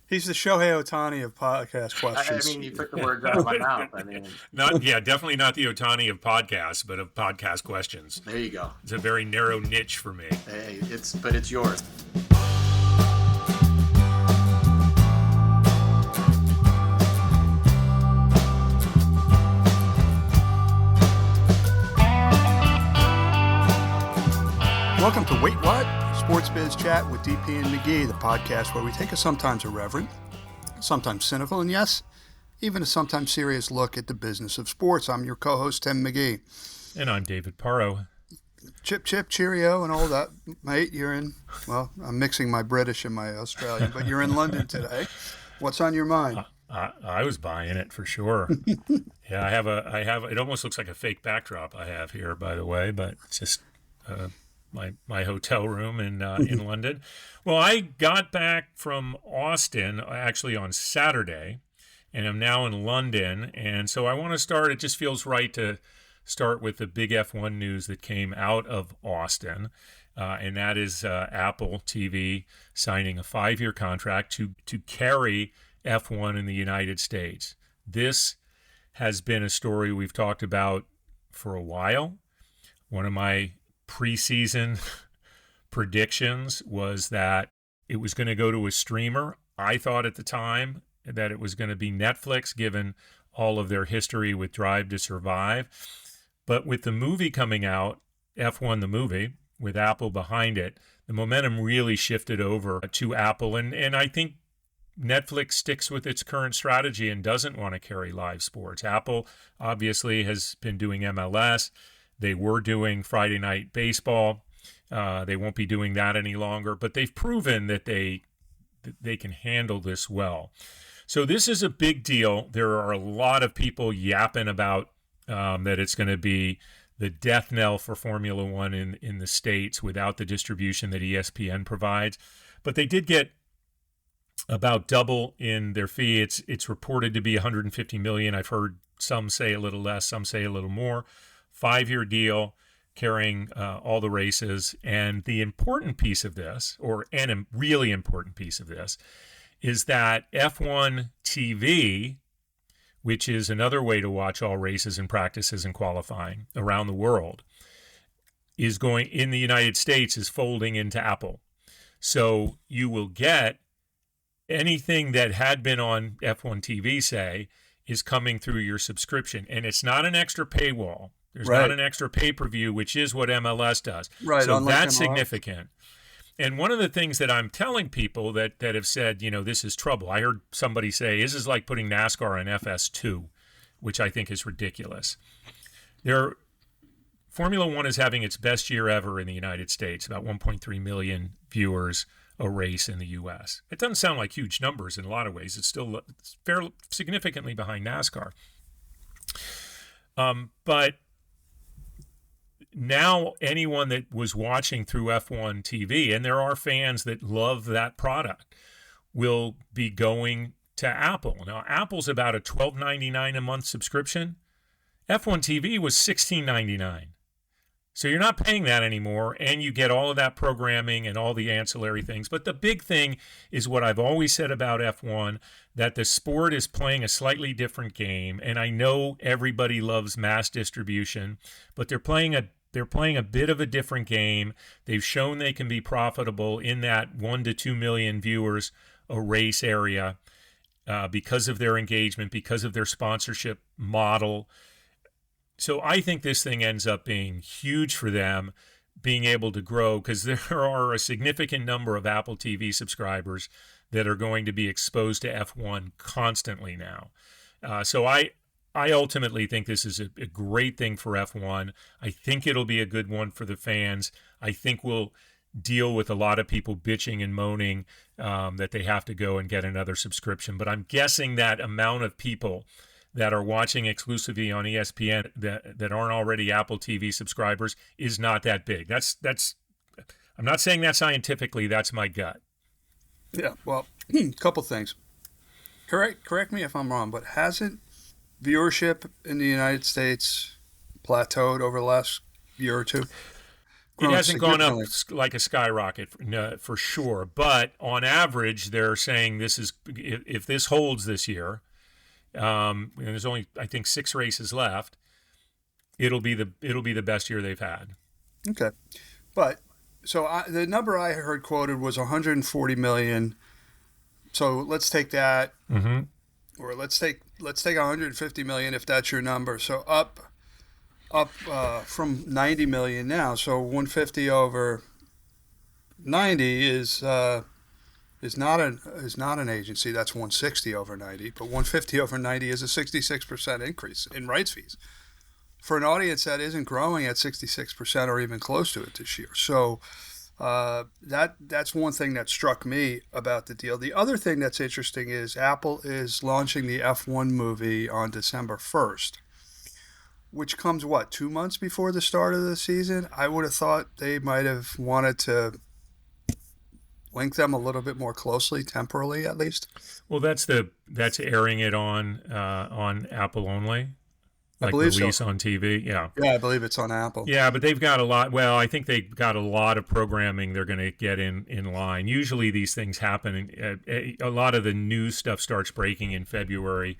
He's the Shohei Ohtani of podcast I questions. mean, you took the words out of my mouth. I mean, Definitely not the Ohtani of podcasts, but of podcast questions. there you go. It's a very narrow niche for me. Hey, it's yours. Welcome to Wait What? Sports Biz Chat with DP and McGee, the podcast where we take a sometimes irreverent, sometimes cynical, and yes, even a sometimes serious look at the business of sports. I'm your co-host, Tim McGee. And I'm David Parro. Chip, chip, cheerio, and all that. Mate, I'm mixing my British and my Australian, but you're in London today. What's on your mind? I was buying it for sure. Yeah, I have. It almost looks like a fake backdrop I have here, by the way, but it's just my hotel room in London. Well, I got back from Austin actually on Saturday, and I'm now in London. And so I want to start. It just feels right to start with the big F1 news that came out of Austin, and that is Apple TV signing a 5-year contract to carry F1 in the United States. This has been a story we've talked about for a while. One of my preseason predictions was that it was going to go to a streamer. I thought at the time that it was going to be Netflix, given all of their history with Drive to Survive. But with the movie coming out, F1 the movie, with Apple behind it, the momentum really shifted over to Apple. And I think Netflix sticks with its current strategy and doesn't want to carry live sports. Apple obviously has been doing MLS. They were doing Friday Night Baseball. They won't be doing that any longer, but they've proven that they can handle this well. So this is a big deal. There are a lot of people yapping about that it's going to be the death knell for Formula One in the States without the distribution that ESPN provides. But they did get about double in their fee. It's reported to be $150 million. I've heard some say a little less, some say a little more. 5-year deal carrying all the races. And the important piece of this, and a really important piece of this, is that F1 TV, which is another way to watch all races and practices and qualifying around the world, is going in the United States is folding into Apple. So you will get anything that had been on F1 TV, say, is coming through your subscription. And it's not an extra paywall. There's not an extra pay-per-view, which is what MLS does. Right. So that's significant. And one of the things that I'm telling people that have said, this is trouble. I heard somebody say, this is like putting NASCAR on FS2, which I think is ridiculous. Formula One is having its best year ever in the United States, about 1.3 million viewers a race in the U.S. It doesn't sound like huge numbers in a lot of ways. It's still fairly significantly behind NASCAR. But now anyone that was watching through F1 TV, and there are fans that love that product, will be going to Apple. Now, Apple's about a $12.99 a month subscription. F1 TV was $16.99. So you're not paying that anymore, and you get all of that programming and all the ancillary things. But the big thing is what I've always said about F1, that the sport is playing a slightly different game. And I know everybody loves mass distribution, but they're playing a bit of a different game. They've shown they can be profitable in that 1 to 2 million viewers a race area because of their engagement, because of their sponsorship model. So I think this thing ends up being huge for them, being able to grow, because there are a significant number of Apple TV subscribers that are going to be exposed to F1 constantly now. So I ultimately think this is a great thing for F1. I think it'll be a good one for the fans. I think we'll deal with a lot of people bitching and moaning that they have to go and get another subscription. But I'm guessing that amount of people that are watching exclusively on ESPN that aren't already Apple TV subscribers is not that big. That's I'm not saying that scientifically. That's my gut. Yeah, well, a couple things. Correct me if I'm wrong, but hasn't viewership in the United States plateaued over the last year or two? It hasn't gone up significantly. like a skyrocket, no, for sure. But on average, they're saying this is if this holds this year, and there's only I think 6 races left. It'll be the best year they've had. Okay, but so the number I heard quoted was 140 million. So let's take that, or let's take 150 million if that's your number. So up from 90 million now. So 150 over 90 is not an agency. That's 160 over 90. But 150 over 90 is a 66% increase in rights fees for an audience that isn't growing at 66% or even close to it this year. So that's one thing that struck me about the deal. The other thing that's interesting is Apple is launching the F1 movie on December 1st, which comes, 2 months before the start of the season? I would have thought they might have wanted to link them a little bit more closely, temporally at least. Well, that's airing it on Apple only. Like I believe release so. on TV, yeah. Yeah, I believe it's on Apple. Yeah, but they've got a lot. Well, I think they've got a lot of programming they're going to get in line. Usually these things happen. A lot of the new stuff starts breaking in February.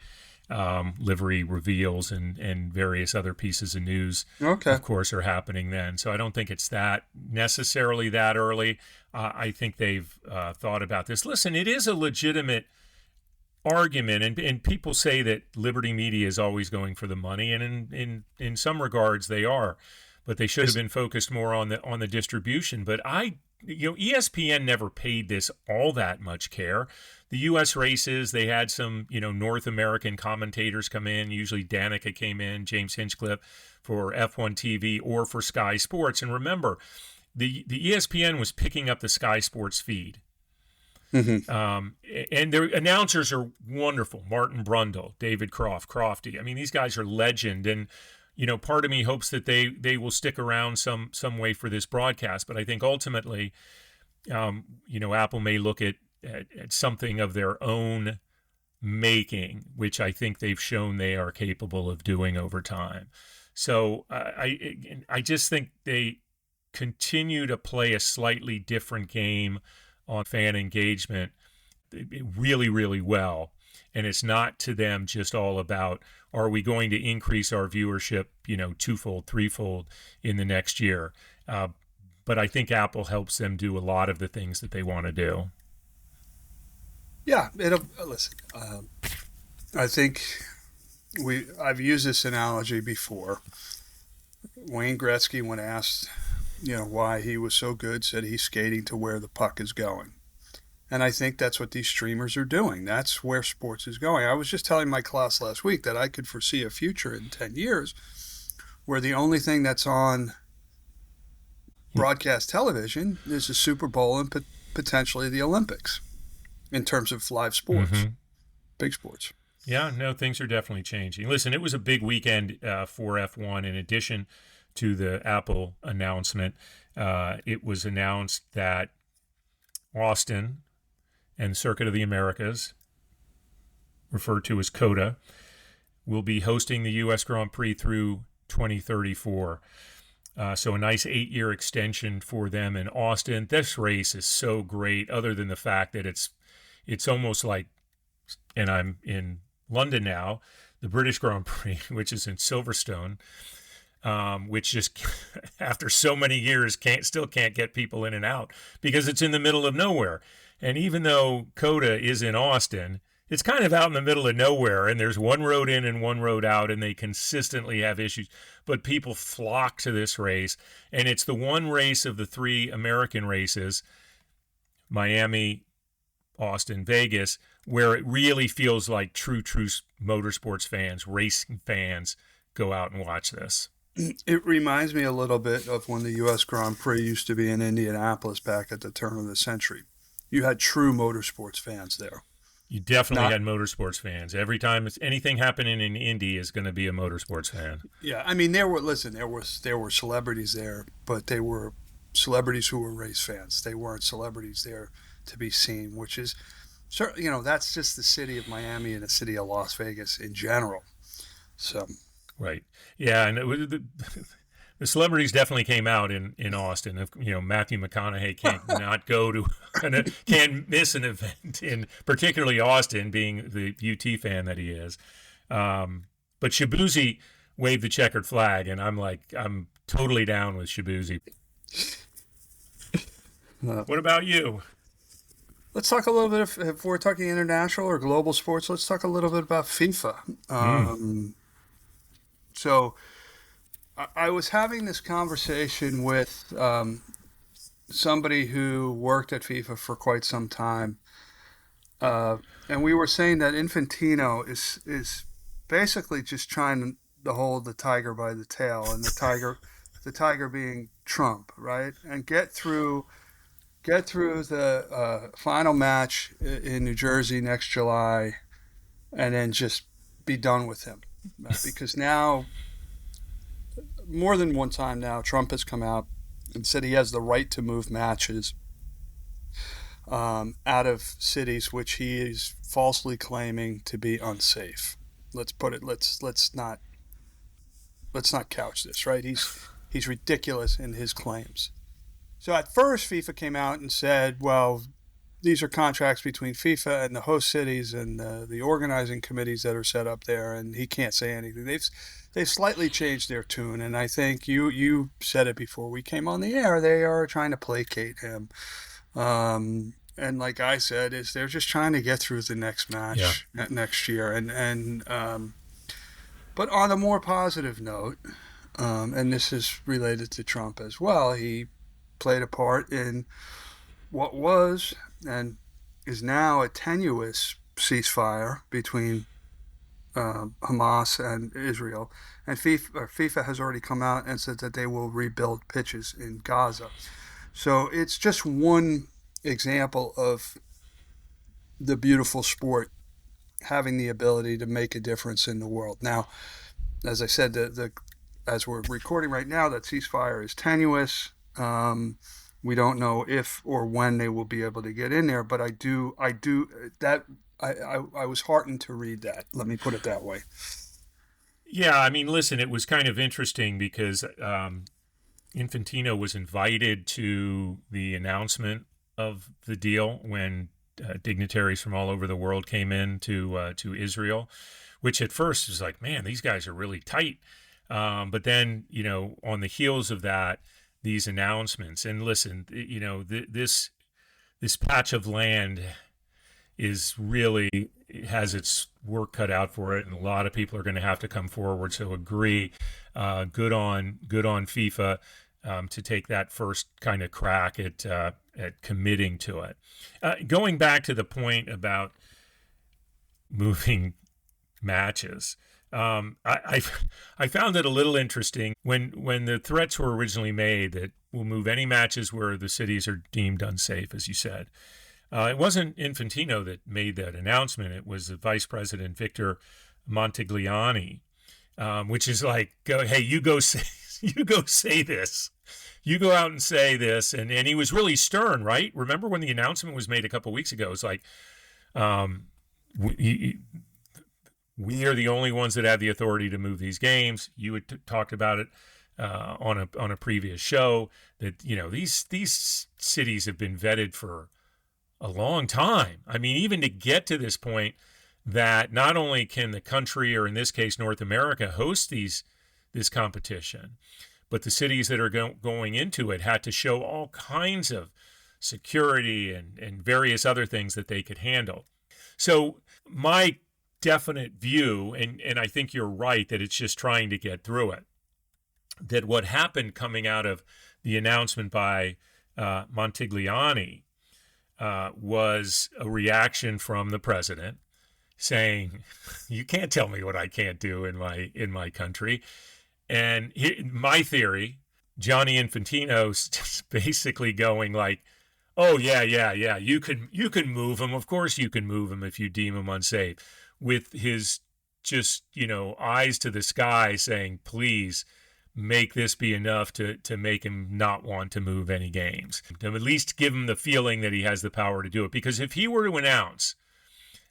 Livery reveals and various other pieces of news, of course, are happening then. So I don't think it's that necessarily that early. I think they've thought about this. Listen, it is a legitimate argument, and people say that Liberty Media is always going for the money, and in some regards they are, but they should have been focused more on the distribution. But ESPN never paid this all that much care. The U.S. races, they had some North American commentators come in. Usually Danica came in, James Hinchcliffe for F1 TV or for Sky Sports. And remember, the ESPN was picking up the Sky Sports feed. And their announcers are wonderful. Martin Brundle, David Crofty. I mean, these guys are legend. And, part of me hopes that they will stick around some way for this broadcast. But I think ultimately, Apple may look at something of their own making, which I think they've shown they are capable of doing over time. So I just think they continue to play a slightly different game on fan engagement really, really well. And it's not to them just all about, are we going to increase our viewership, twofold, threefold in the next year? But I think Apple helps them do a lot of the things that they want to do. Yeah, listen. I think I've used this analogy before. Wayne Gretzky, when asked, why he was so good, said he's skating to where the puck is going. And I think that's what these streamers are doing. That's where sports is going. I was just telling my class last week that I could foresee a future in 10 years where the only thing that's on broadcast television is the Super Bowl and potentially the Olympics in terms of live sports, big sports. Yeah, no, things are definitely changing. Listen, it was a big weekend for F1. In addition to the Apple announcement, it was announced that Austin and Circuit of the Americas, referred to as COTA, will be hosting the U.S. Grand Prix through 2034. So a nice 8-year extension for them in Austin. This race is so great, other than the fact that it's almost like, and I'm in London now, the British Grand Prix, which is in Silverstone, which just after so many years still can't get people in and out because it's in the middle of nowhere. And even though COTA is in Austin, it's kind of out in the middle of nowhere, and there's one road in and one road out, and they consistently have issues. But people flock to this race, and it's the one race of the 3 American races, Miami, Austin, Vegas, where it really feels like true motorsports fans, racing fans, go out and watch this. It reminds me a little bit of when the U.S. Grand Prix used to be in Indianapolis back at the turn of the century. You had true motorsports fans there. You definitely had motorsports fans. Every time anything happening in Indy is going to be a motorsports fan. Yeah, I mean, there were celebrities there, but they were celebrities who were race fans. They weren't celebrities there to be seen, which is, that's just the city of Miami and the city of Las Vegas in general. So. Right. Yeah, and the celebrities definitely came out in Austin. Matthew McConaughey can't not go to, can't miss an event in particularly Austin, being the UT fan that he is. But 𝘱𝘅𝗧𝗜𝗍 waved the checkered flag, and I'm totally down with 𝘱𝘅𝗧𝗍𝗍. What about you? Let's talk a little bit, if we're talking international or global sports, let's talk a little bit about FIFA. So I was having this conversation with somebody who worked at FIFA for quite some time. And we were saying that Infantino is basically just trying to hold the tiger by the tail, and the tiger being Trump, right? And get through the final match in New Jersey next July, and then just be done with him. Because now, more than one time now, Trump has come out and said he has the right to move matches out of cities which he is falsely claiming to be unsafe. Let's not couch this, right? He's ridiculous in his claims. So at first, FIFA came out and said, well, these are contracts between FIFA and the host cities and the organizing committees that are set up there, and he can't say anything. They've slightly changed their tune, and I think you said it before we came on the air. They are trying to placate him. And like I said, they're just trying to get through the next match next year. But on a more positive note, and this is related to Trump as well, he played a part in what was and is now a tenuous ceasefire between Hamas and Israel. And FIFA has already come out and said that they will rebuild pitches in Gaza. So it's just one example of the beautiful sport having the ability to make a difference in the world. Now, as I said, as we're recording right now, that ceasefire is tenuous. We don't know if or when they will be able to get in there, but I was heartened to read that. Let me put it that way. Yeah, I mean, listen, it was kind of interesting because Infantino was invited to the announcement of the deal when dignitaries from all over the world came in to Israel, which at first was like, man, these guys are really tight. But then, on the heels of that, these announcements, and listen, this patch of land has its work cut out for it, and a lot of people are going to have to come forward. So agree, good on FIFA to take that first kind of crack at committing to it. Going back to the point about moving matches, I found it a little interesting when the threats were originally made that we'll move any matches where the cities are deemed unsafe, as you said. It wasn't Infantino that made that announcement. It was the Vice President Victor Montigliani, which is like, you go say this. You go out and say this. And he was really stern, right? Remember when the announcement was made a couple of weeks ago? It was like, we are the only ones that have the authority to move these games. You had talked about it on a previous show that these cities have been vetted for a long time. I mean, even to get to this point that not only can the country, or in this case North America, host this competition, but the cities that are going into it had to show all kinds of security and various other things that they could handle. So my definite view, and I think you're right, that it's just trying to get through it, that what happened coming out of the announcement by Montigliani was a reaction from the president saying, you can't tell me what I can't do in my country. And my theory, Johnny Infantino's just basically going like, oh yeah, you can move him. Of course you can move him if you deem him unsafe, with his just eyes to the sky saying, please make this be enough to make him not want to move any games, to at least give him the feeling that he has the power to do it. Because if he were to announce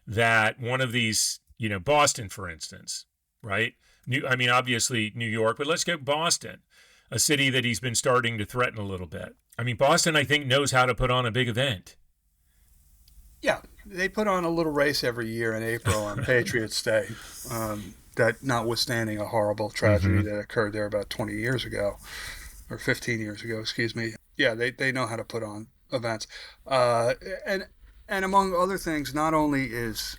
that one of these, Boston, for instance, right? Obviously New York, but let's get Boston. a city that he's been starting to threaten a little bit. I mean, Boston, I think, knows how to put on a big event. Yeah, they put on a little race every year in April on Patriots Day. That notwithstanding a horrible tragedy that occurred there about 20 years ago, or 15 years ago, excuse me. Yeah, they know how to put on events. And among other things, not only is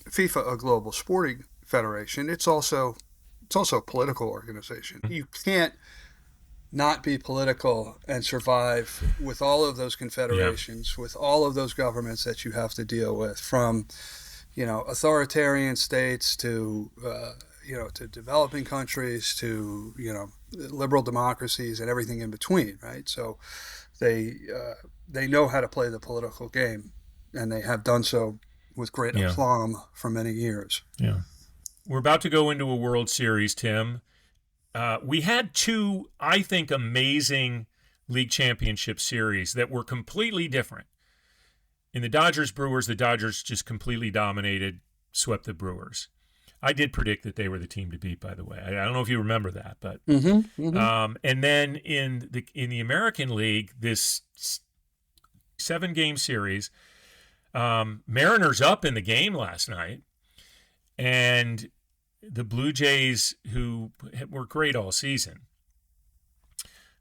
FIFA a global sporting federation, it's also a political organization. You can't not be political and survive with all of those confederations, with all of those governments that you have to deal with, from authoritarian states to to developing countries to liberal democracies and everything in between, right? So they know how to play the political game, and they have done so with great aplomb for many years. Yeah, we're about to go into a World Series, Tim. We had two, I think, amazing league championship series that were completely different. In the Dodgers-Brewers, the Dodgers just completely dominated, swept the Brewers. I did predict that they were the team to beat, by the way. I don't know if you remember that, but and then in the American League, this 7-game series, Mariners up in the game last night, and the Blue Jays, who were great all season,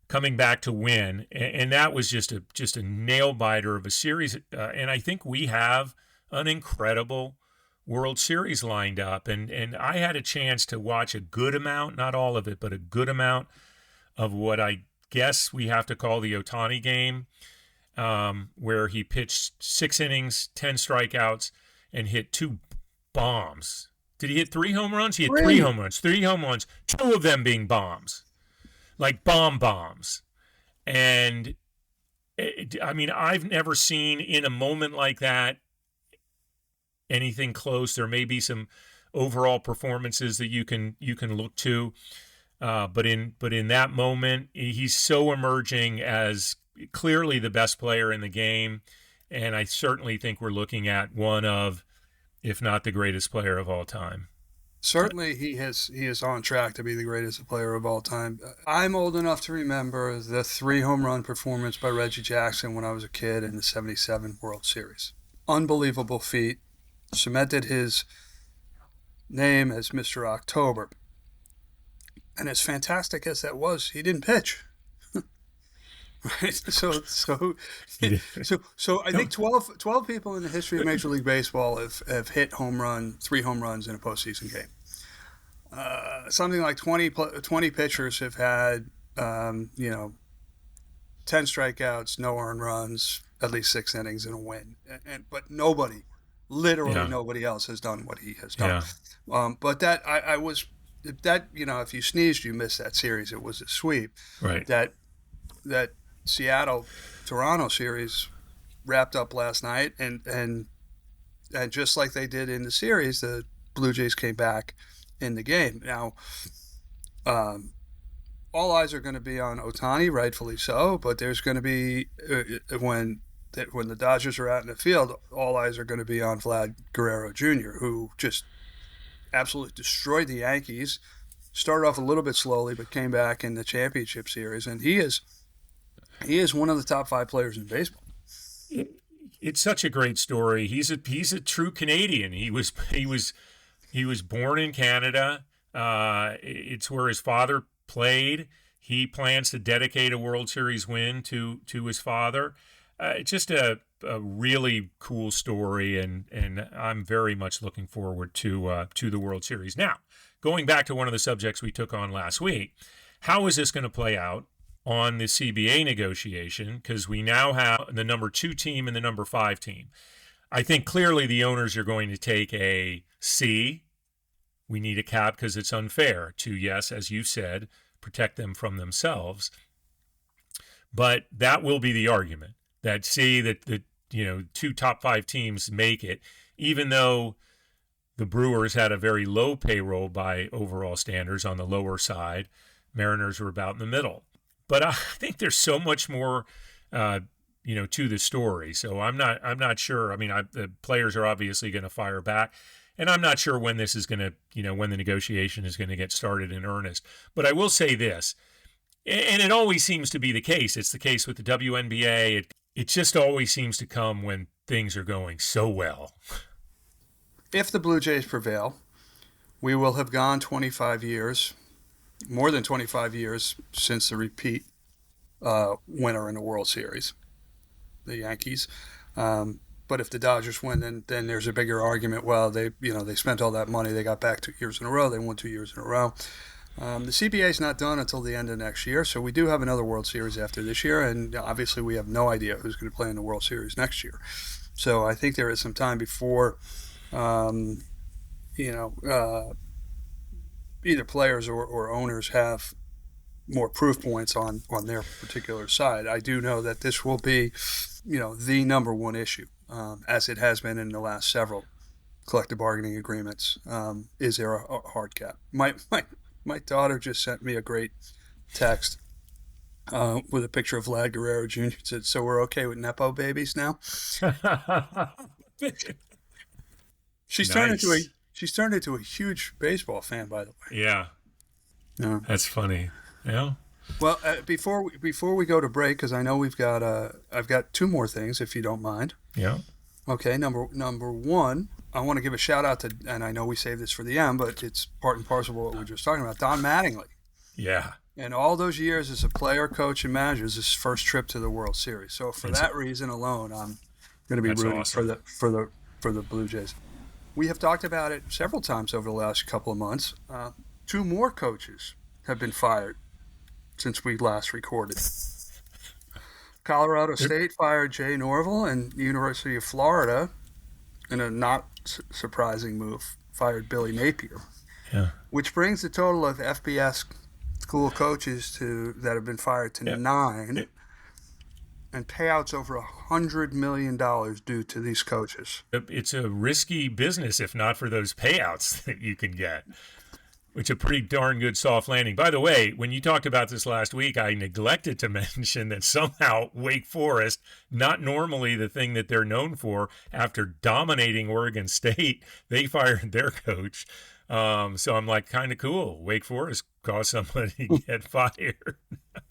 coming back to win, and that was just a nail biter of a series. And I think we have an incredible World Series lined up, and I had a chance to watch a good amount, not all of it, but a good amount of what I guess we have to call the Ohtani game, where he pitched 6 innings, 10 strikeouts, and hit 2 bombs. Did he hit 3 home runs? He hit 3 home runs. 3 home runs, 2 of them being bombs. Like bombs. And I mean, I've never seen in a moment like that anything close. There may be some overall performances that you can look to, but in that moment, he's so emerging as clearly the best player in the game, and I certainly think we're looking at one of, if not the greatest player of all time. Certainly, he is on track to be the greatest player of all time. I'm old enough to remember the 3 home run performance by Reggie Jackson when I was a kid in the '77 World Series. Unbelievable feat. Cemented his name as Mr. October. And as fantastic as that was, he didn't pitch. Right? So I think 12 people in the history of Major League Baseball have hit 3 home runs in a postseason game. Something like 20 pitchers have had 10 strikeouts, no earned runs, at least 6 innings and a win. But nobody, literally nobody else has done what he has done. Yeah. But that if you sneezed, you missed that series. It was a sweep. Right. That Seattle-Toronto series wrapped up last night, and just like they did in the series, the Blue Jays came back in the game. Now, all eyes are going to be on Ohtani, rightfully so, but there's going to be when the Dodgers are out in the field, all eyes are going to be on Vlad Guerrero Jr., who just absolutely destroyed the Yankees. Started off a little bit slowly, but came back in the championship series, and he is one of the top 5 players in baseball. It's such a great story. He's a true Canadian. He was born in Canada. It's where his father played. He plans to dedicate a World Series win to his father. It's just a really cool story, and I'm very much looking forward to the World Series. Now, going back to one of the subjects we took on last week, how is this going to play out on the CBA negotiation? Because we now have the number 2 team and the number 5 team. I think clearly the owners are going to take a C. We need a cap because it's unfair to, yes, as you said, protect them from themselves. But that will be the argument, that C, that the 2 top 5 teams make it, even though the Brewers had a very low payroll by overall standards on the lower side. Mariners were about in the middle. But I think there's so much more, to the story. So I'm not sure. I mean, the players are obviously going to fire back, and I'm not sure when this is going to, when the negotiation is going to get started in earnest. But I will say this: And it always seems to be the case. It's the case with the WNBA. It just always seems to come when things are going so well. If the Blue Jays prevail, we will have gone 25 years, more than 25 years since the repeat winner in the World Series, the Yankees. But if the Dodgers win, then there's a bigger argument. Well, they spent all that money. They got back 2 years in a row. They won 2 years in a row. The CBA is not done until the end of next year, so we do have another World Series after this year, and obviously we have no idea who's going to play in the World Series next year. So I think there is some time before, either players or owners have more proof points on their particular side. I do know that this will be, the number one issue, as it has been in the last several collective bargaining agreements. Is there a hard cap? My daughter just sent me a great text with a picture of Vlad Guerrero Jr. Said, "So we're okay with Nepo babies now?" She's turned into a huge baseball fan, by the way. Yeah, that's funny. Yeah. Well, before we go to break, because I know I've got two more things, if you don't mind. Yeah. Okay. Number one, I want to give a shout out to, and I know we saved this for the end, but it's part and parcel of what we were just talking about, Don Mattingly. Yeah. And all those years as a player, coach, and manager, is his first trip to the World Series. So for that reason alone, I'm going to be rooting for the Blue Jays. We have talked about it several times over the last couple of months. Two more coaches have been fired since we last recorded. Colorado State fired Jay Norvell, and the University of Florida, in a not surprising move, fired Billy Napier. Yeah. Which brings the total of FBS school coaches that have been fired to 9, and payouts over $100 million due to these coaches. It's a risky business if not for those payouts that you can get, which a pretty darn good soft landing. By the way, when you talked about this last week, I neglected to mention that somehow Wake Forest, not normally the thing that they're known for, after dominating Oregon State, they fired their coach. So I'm like, kind of cool. Wake Forest caused somebody to get fired.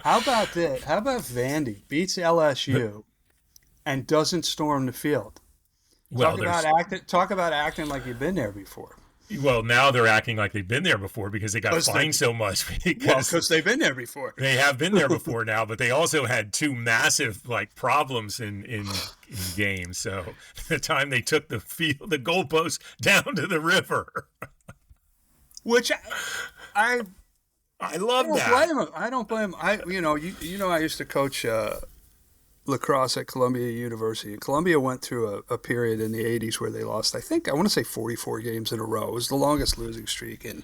How about this? How about Vandy beats LSU and doesn't storm the field? Well, talk about acting like you've been there before. Well, now they're acting like they've been there before because they got fined so much. Because they've been there before. They have been there before now, but they also had two massive problems in games. So the time they took the goalpost down to the river. Which I love that. I don't blame him. I used to coach lacrosse at Columbia University. And Columbia went through a period in the 80s where they lost, I want to say 44 games in a row. It was the longest losing streak in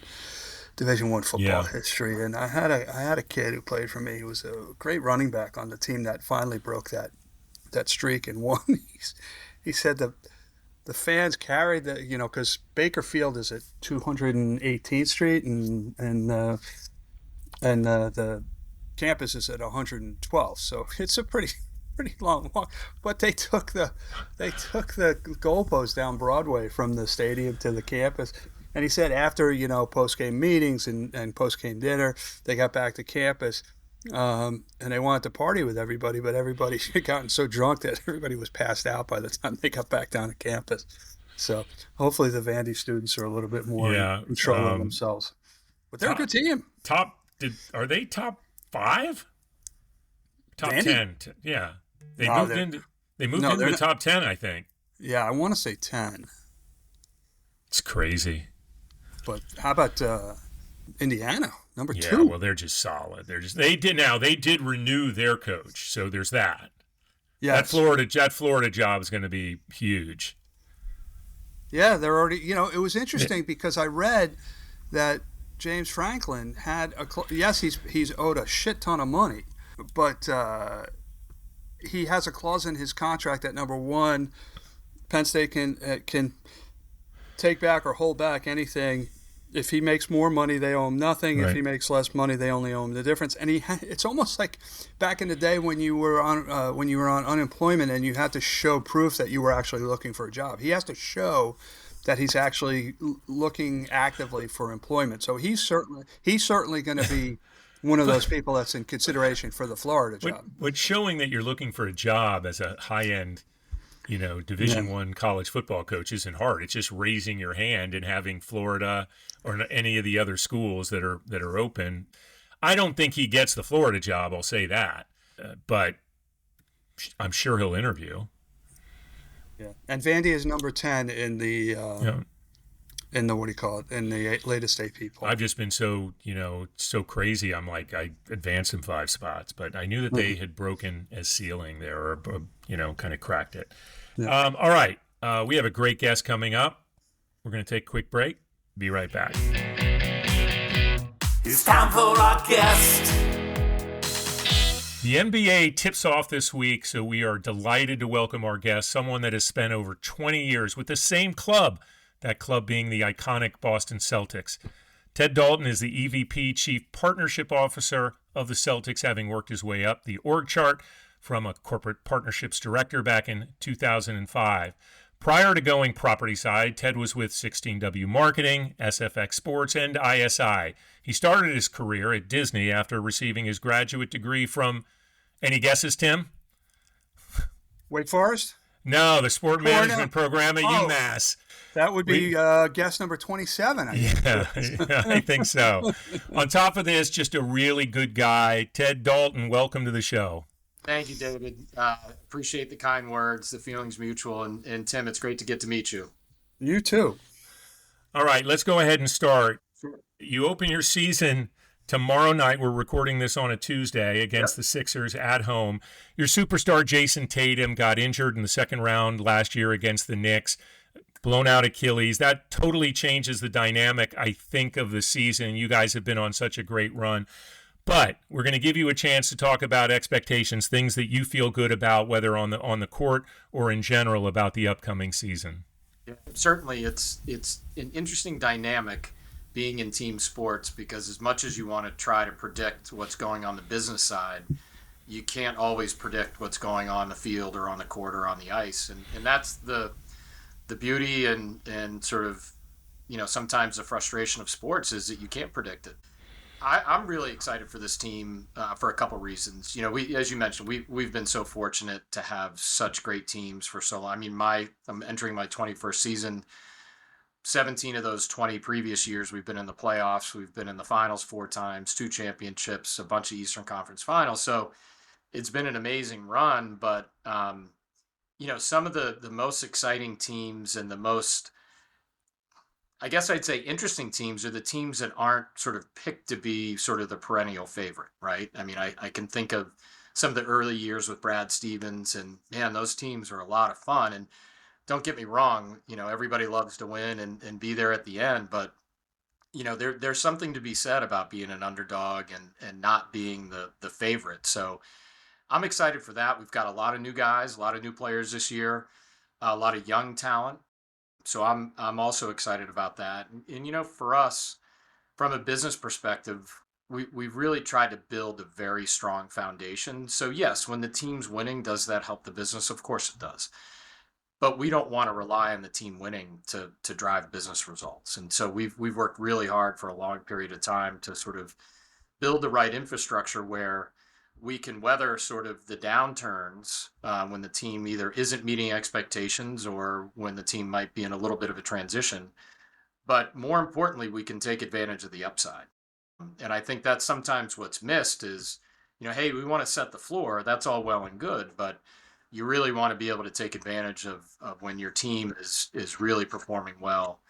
Division I football history. And I had a kid who played for me. He was a great running back on the team that finally broke that streak and won. He said the fans carried because Baker Field is at 218th Street and the campus is at 112th. So it's a pretty long walk. But they took the goalpost down Broadway from the stadium to the campus. And he said after post-game meetings and post-game dinner, they got back to campus. And they wanted to party with everybody, but everybody had gotten so drunk that everybody was passed out by the time they got back down to campus. So hopefully the Vandy students are a little bit more in control of themselves. But they're a good team. Are they top 5? Top Vandy? 10? Yeah, they moved into the top 10, I think. Yeah, I want to say 10. It's crazy. But how about Indiana? Number 2. Yeah, well, they're just solid. They did renew their coach, so there's that. Yeah, that Florida job is going to be huge. Yeah, they're already. It was interesting because I read that James Franklin had he's owed a shit ton of money, but he has a clause in his contract that number one, Penn State can take back or hold back anything. If he makes more money, they owe him nothing. Right. If he makes less money, they only owe him the difference. And it's almost like back in the day when you were on unemployment and you had to show proof that you were actually looking for a job. He has to show that he's actually looking actively for employment. So he's certainly going to be one of those people that's in consideration for the Florida job. What's showing that you're looking for a job as a high-end, Division I college football coach isn't hard. It's just raising your hand and having Florida or any of the other schools that are open. I don't think he gets the Florida job, I'll say that, but I'm sure he'll interview. Yeah, and Vandy is number 10 in the in the latest AP poll. I've just been so crazy. I'm like, I advanced him 5 spots, but I knew that they had broken a ceiling there, or kind of cracked it. Yeah. All right, we have a great guest coming up. We're going to take a quick break. Be right back. It's time for our guest. The NBA tips off this week, so we are delighted to welcome our guest, someone that has spent over 20 years with the same club, that club being the iconic Boston Celtics. Ted Dalton is the EVP, Chief Partnership Officer of the Celtics, having worked his way up the org chart from a corporate partnerships director back in 2005. Prior to going property side, Ted was with 16W Marketing, SFX Sports, and ISI. He started his career at Disney after receiving his graduate degree from, any guesses, Tim? Wake Forest? No, the sport management program at UMass. That would be guest number 27, I think. Yeah, I think so. On top of this, just a really good guy. Ted Dalton, welcome to the show. Thank you, David. Appreciate the kind words. The feeling's mutual. And Tim, it's great to get to meet you. You too. All right, let's go ahead and start. You open your season tomorrow night. We're recording this on a Tuesday against the Sixers at home. Your superstar Jason Tatum got injured in the second round last year against the Knicks. Blown out Achilles. That totally changes the dynamic, I think, of the season. You guys have been on such a great run. But we're going to give you a chance to talk about expectations, things that you feel good about, whether on the court or in general about the upcoming season. Yeah, certainly, it's an interesting dynamic being in team sports, because as much as you want to try to predict what's going on the business side, you can't always predict what's going on the field or on the court or on the ice. And that's the beauty and sort of, sometimes the frustration of sports is that you can't predict it. I'm really excited for this team for a couple reasons. We, as you mentioned, we've been so fortunate to have such great teams for so long. I mean, I'm entering my 21st season. 17 of those 20 previous years, we've been in the playoffs. We've been in the finals 4 times, 2 championships, a bunch of Eastern Conference finals. So it's been an amazing run, but some of the most exciting teams and the most, I guess I'd say, interesting teams are the teams that aren't sort of picked to be sort of the perennial favorite, right? I mean, I can think of some of the early years with Brad Stevens, and man, those teams are a lot of fun. And don't get me wrong, everybody loves to win and be there at the end, but there's something to be said about being an underdog and not being the favorite. So I'm excited for that. We've got a lot of new guys, a lot of new players this year, a lot of young talent. So I'm also excited about that. And for us, from a business perspective, we've really tried to build a very strong foundation. So yes, when the team's winning, does that help the business? Of course it does. But we don't want to rely on the team winning to drive business results. And so we've worked really hard for a long period of time to sort of build the right infrastructure where we can weather sort of the downturns when the team either isn't meeting expectations or when the team might be in a little bit of a transition. But more importantly, we can take advantage of the upside. And I think that's sometimes what's missed is, hey, we want to set the floor. That's all well and good, but you really want to be able to take advantage of when your team is really performing well,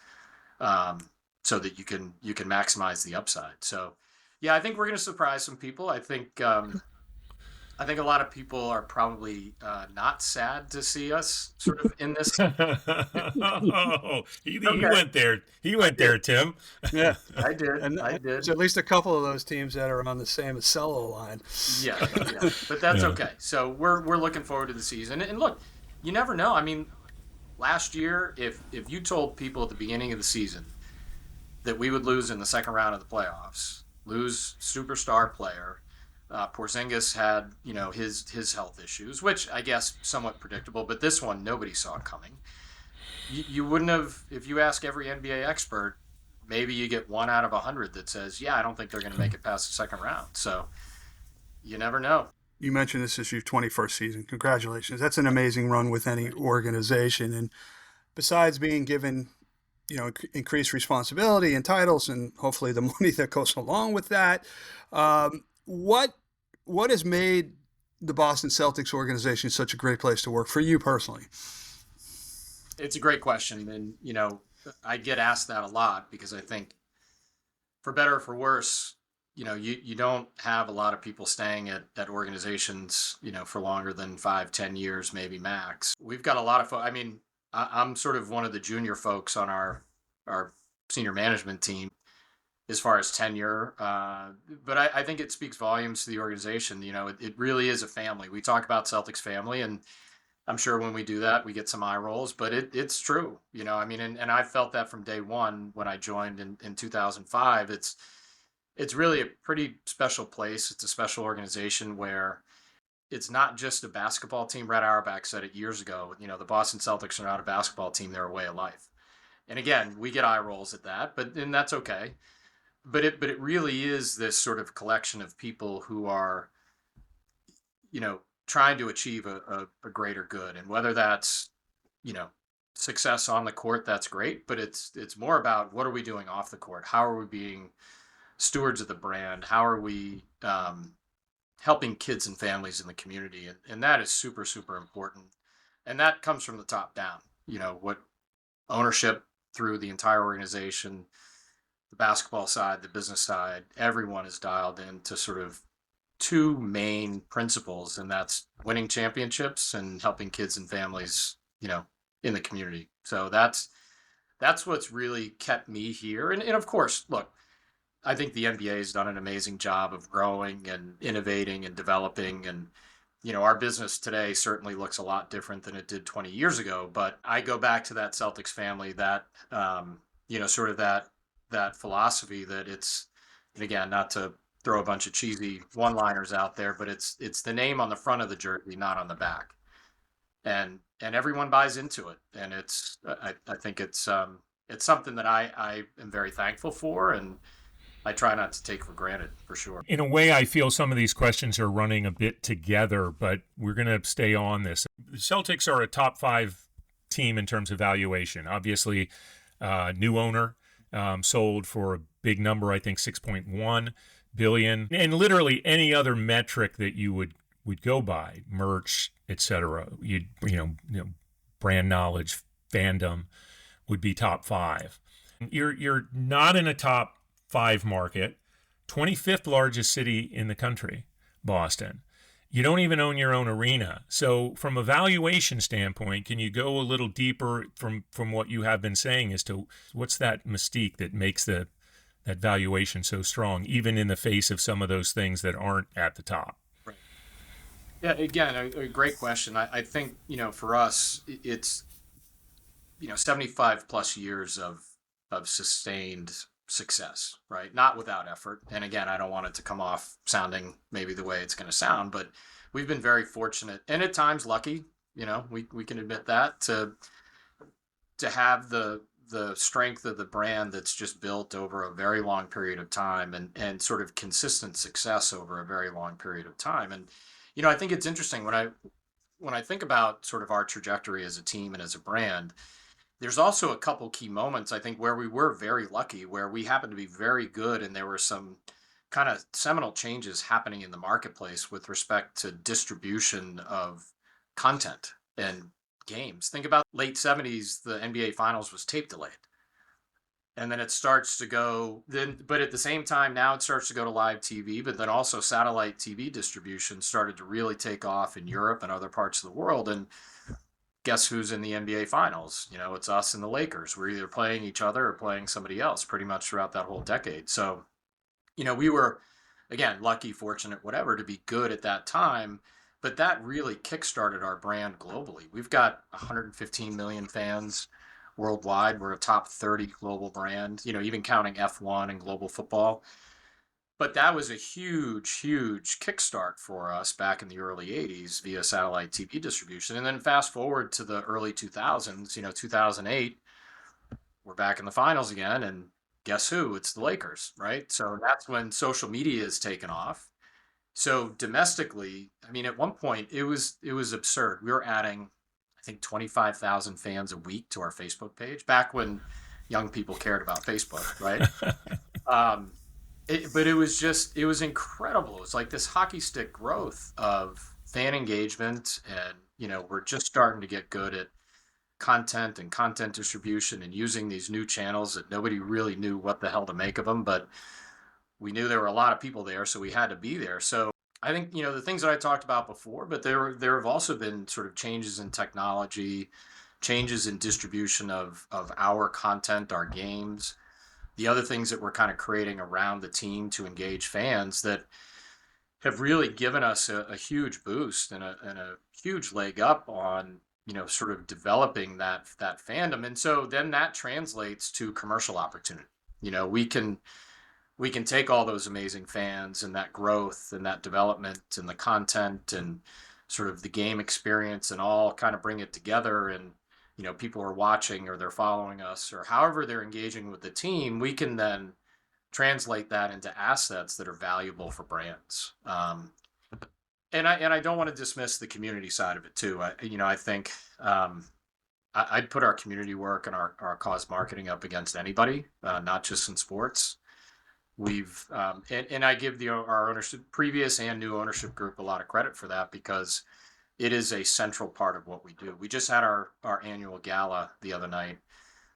so that you can maximize the upside. So, yeah, I think we're going to surprise some people. I think a lot of people are probably not sad to see us sort of in this. He went there. He went there, Tim. Yeah, I did. And I did. There's at least a couple of those teams that are on the same Acelo line. Yeah. But that's okay. So we're looking forward to the season. And look, you never know. I mean, last year, if you told people at the beginning of the season that we would lose in the second round of the playoffs, lose superstar player. Porzingis had, his health issues, which I guess somewhat predictable, but this one nobody saw coming. You wouldn't have, if you ask every NBA expert, maybe you get 1 out of 100 that says, yeah, I don't think they're going to make it past the second round. So you never know. You mentioned this is your 21st season. Congratulations. That's an amazing run with any organization. And besides being given, increased responsibility and titles and hopefully the money that goes along with that, what has made the Boston Celtics organization such a great place to work for you personally? It's a great question. And, I get asked that a lot because I think for better or for worse, you don't have a lot of people staying at organizations, for longer than 5-10 years, maybe max. We've got a lot of folks. I mean, I'm sort of one of the junior folks on our senior management team as far as tenure. But I think it speaks volumes to the organization. It really is a family. We talk about Celtics family, and I'm sure when we do that, we get some eye rolls, but it's true. And I felt that from day one when I joined in 2005. It's really a pretty special place. It's a special organization where it's not just a basketball team. Red Auerbach said it years ago. The Boston Celtics are not a basketball team. They're a way of life. And again, we get eye rolls at that, and that's okay. But it really is this sort of collection of people who are, trying to achieve a greater good. And whether that's, success on the court, that's great. But it's more about what are we doing off the court? How are we being stewards of the brand? How are we helping kids and families in the community? And that is super, super important. And that comes from the top down, what ownership through the entire organization, the basketball side, the business side, everyone is dialed in to sort of two main principles, and that's winning championships and helping kids and families, in the community. So that's what's really kept me here. And of course, look, I think the NBA has done an amazing job of growing and innovating and developing. And, our business today certainly looks a lot different than it did 20 years ago. But I go back to that Celtics family, that, sort of that philosophy that it's, and again, not to throw a bunch of cheesy one-liners out there, but it's the name on the front of the jersey, not on the back. And everyone buys into it. And I think it's something that I am very thankful for, and I try not to take for granted, for sure. In a way, I feel some of these questions are running a bit together, but we're going to stay on this. The Celtics are a top 5 team in terms of valuation. Obviously, new owner, sold for a big number, I think $6.1 billion, and literally any other metric that you would go by, merch, etc. Brand knowledge, fandom would be top 5. You're not in a top 5 market, 25th largest city in the country, Boston. You don't even own your own arena. So from a valuation standpoint, can you go a little deeper from what you have been saying as to what's that mystique that makes that valuation so strong, even in the face of some of those things that aren't at the top? Right. Yeah, again, a great question. I think, for us, it's, 75 plus years of sustained success, right? Not without effort. And again, I don't want it to come off sounding maybe the way it's going to sound, but we've been very fortunate and at times lucky, we can admit that, to have the strength of the brand that's just built over a very long period of time and sort of consistent success over a very long period of time. And, I think it's interesting when I think about sort of our trajectory as a team and as a brand, there's also a couple key moments, I think, where we were very lucky, where we happened to be very good, and there were some kind of seminal changes happening in the marketplace with respect to distribution of content and games. Think about late 70s, the NBA Finals was tape delayed. And then it starts to go, but at the same time, now it starts to go to live TV, but then also satellite TV distribution started to really take off in Europe and other parts of the world. And guess who's in the NBA Finals? It's us and the Lakers. We're either playing each other or playing somebody else pretty much throughout that whole decade. So, we were, again, lucky, fortunate, whatever, to be good at that time. But that really kickstarted our brand globally. We've got 115 million fans worldwide. We're a top 30 global brand, even counting F1 and global football. But that was a huge, huge kickstart for us back in the early 80s via satellite TV distribution. And then fast forward to the early 2000s, 2008, we're back in the finals again. And guess who? It's the Lakers, right? So that's when social media is taken off. So domestically, I mean, at one point it was absurd. We were adding, I think, 25,000 fans a week to our Facebook page back when young people cared about Facebook, right? But it was incredible. It was like this hockey stick growth of fan engagement, and we're just starting to get good at content and content distribution and using these new channels that nobody really knew what the hell to make of them, but we knew there were a lot of people there, so we had to be there. So I think the things that I talked about before, but there have also been sort of changes in technology, changes in distribution of our content, our games, the other things that we're kind of creating around the team to engage fans that have really given us a huge boost and a huge leg up on sort of developing that fandom. And so then that translates to commercial opportunity. We can take all those amazing fans and that growth and that development and the content and sort of the game experience and all kind of bring it together, and people are watching or they're following us or however they're engaging with the team. We can then translate that into assets that are valuable for brands. And I don't want to dismiss the community side of it too. I think I'd put our community work and our cause marketing up against anybody, not just in sports. We've and I give our ownership, previous and new ownership group, a lot of credit for that, because it is a central part of what we do. We just had our annual gala the other night.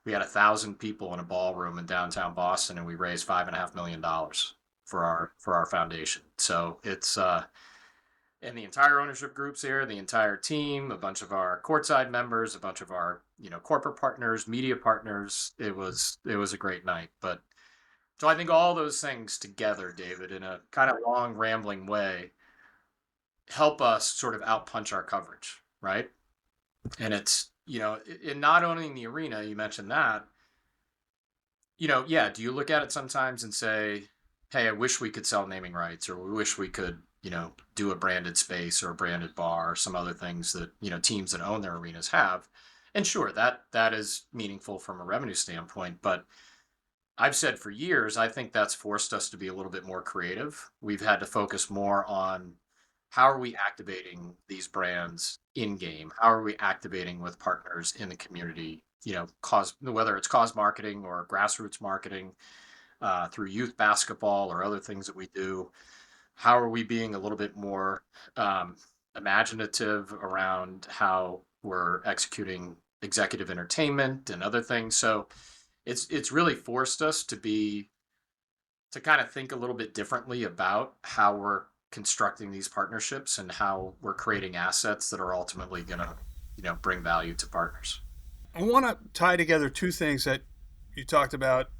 We had 1,000 people in a ballroom in downtown Boston, and we raised $5.5 million for our foundation. So it's and the entire ownership group's here, the entire team, a bunch of our courtside members, a bunch of our corporate partners, media partners. It was a great night. But so I think all those things together, David, in a kind of long, rambling way, help us sort of outpunch our coverage, right? And it's, in not owning the arena, you mentioned that, do you look at it sometimes and say, hey, I wish we could sell naming rights, or we wish we could, do a branded space or a branded bar or some other things that, teams that own their arenas have. And sure, that is meaningful from a revenue standpoint, but I've said for years, I think that's forced us to be a little bit more creative. We've had to focus more on how are we activating these brands in game? How are we activating with partners in the community? Whether it's cause marketing or grassroots marketing through youth basketball or other things that we do. How are we being a little bit more imaginative around how we're executing executive entertainment and other things? So it's really forced us to kind of think a little bit differently about how we're constructing these partnerships and how we're creating assets that are ultimately going to, bring value to partners. I want to tie together two things that you talked about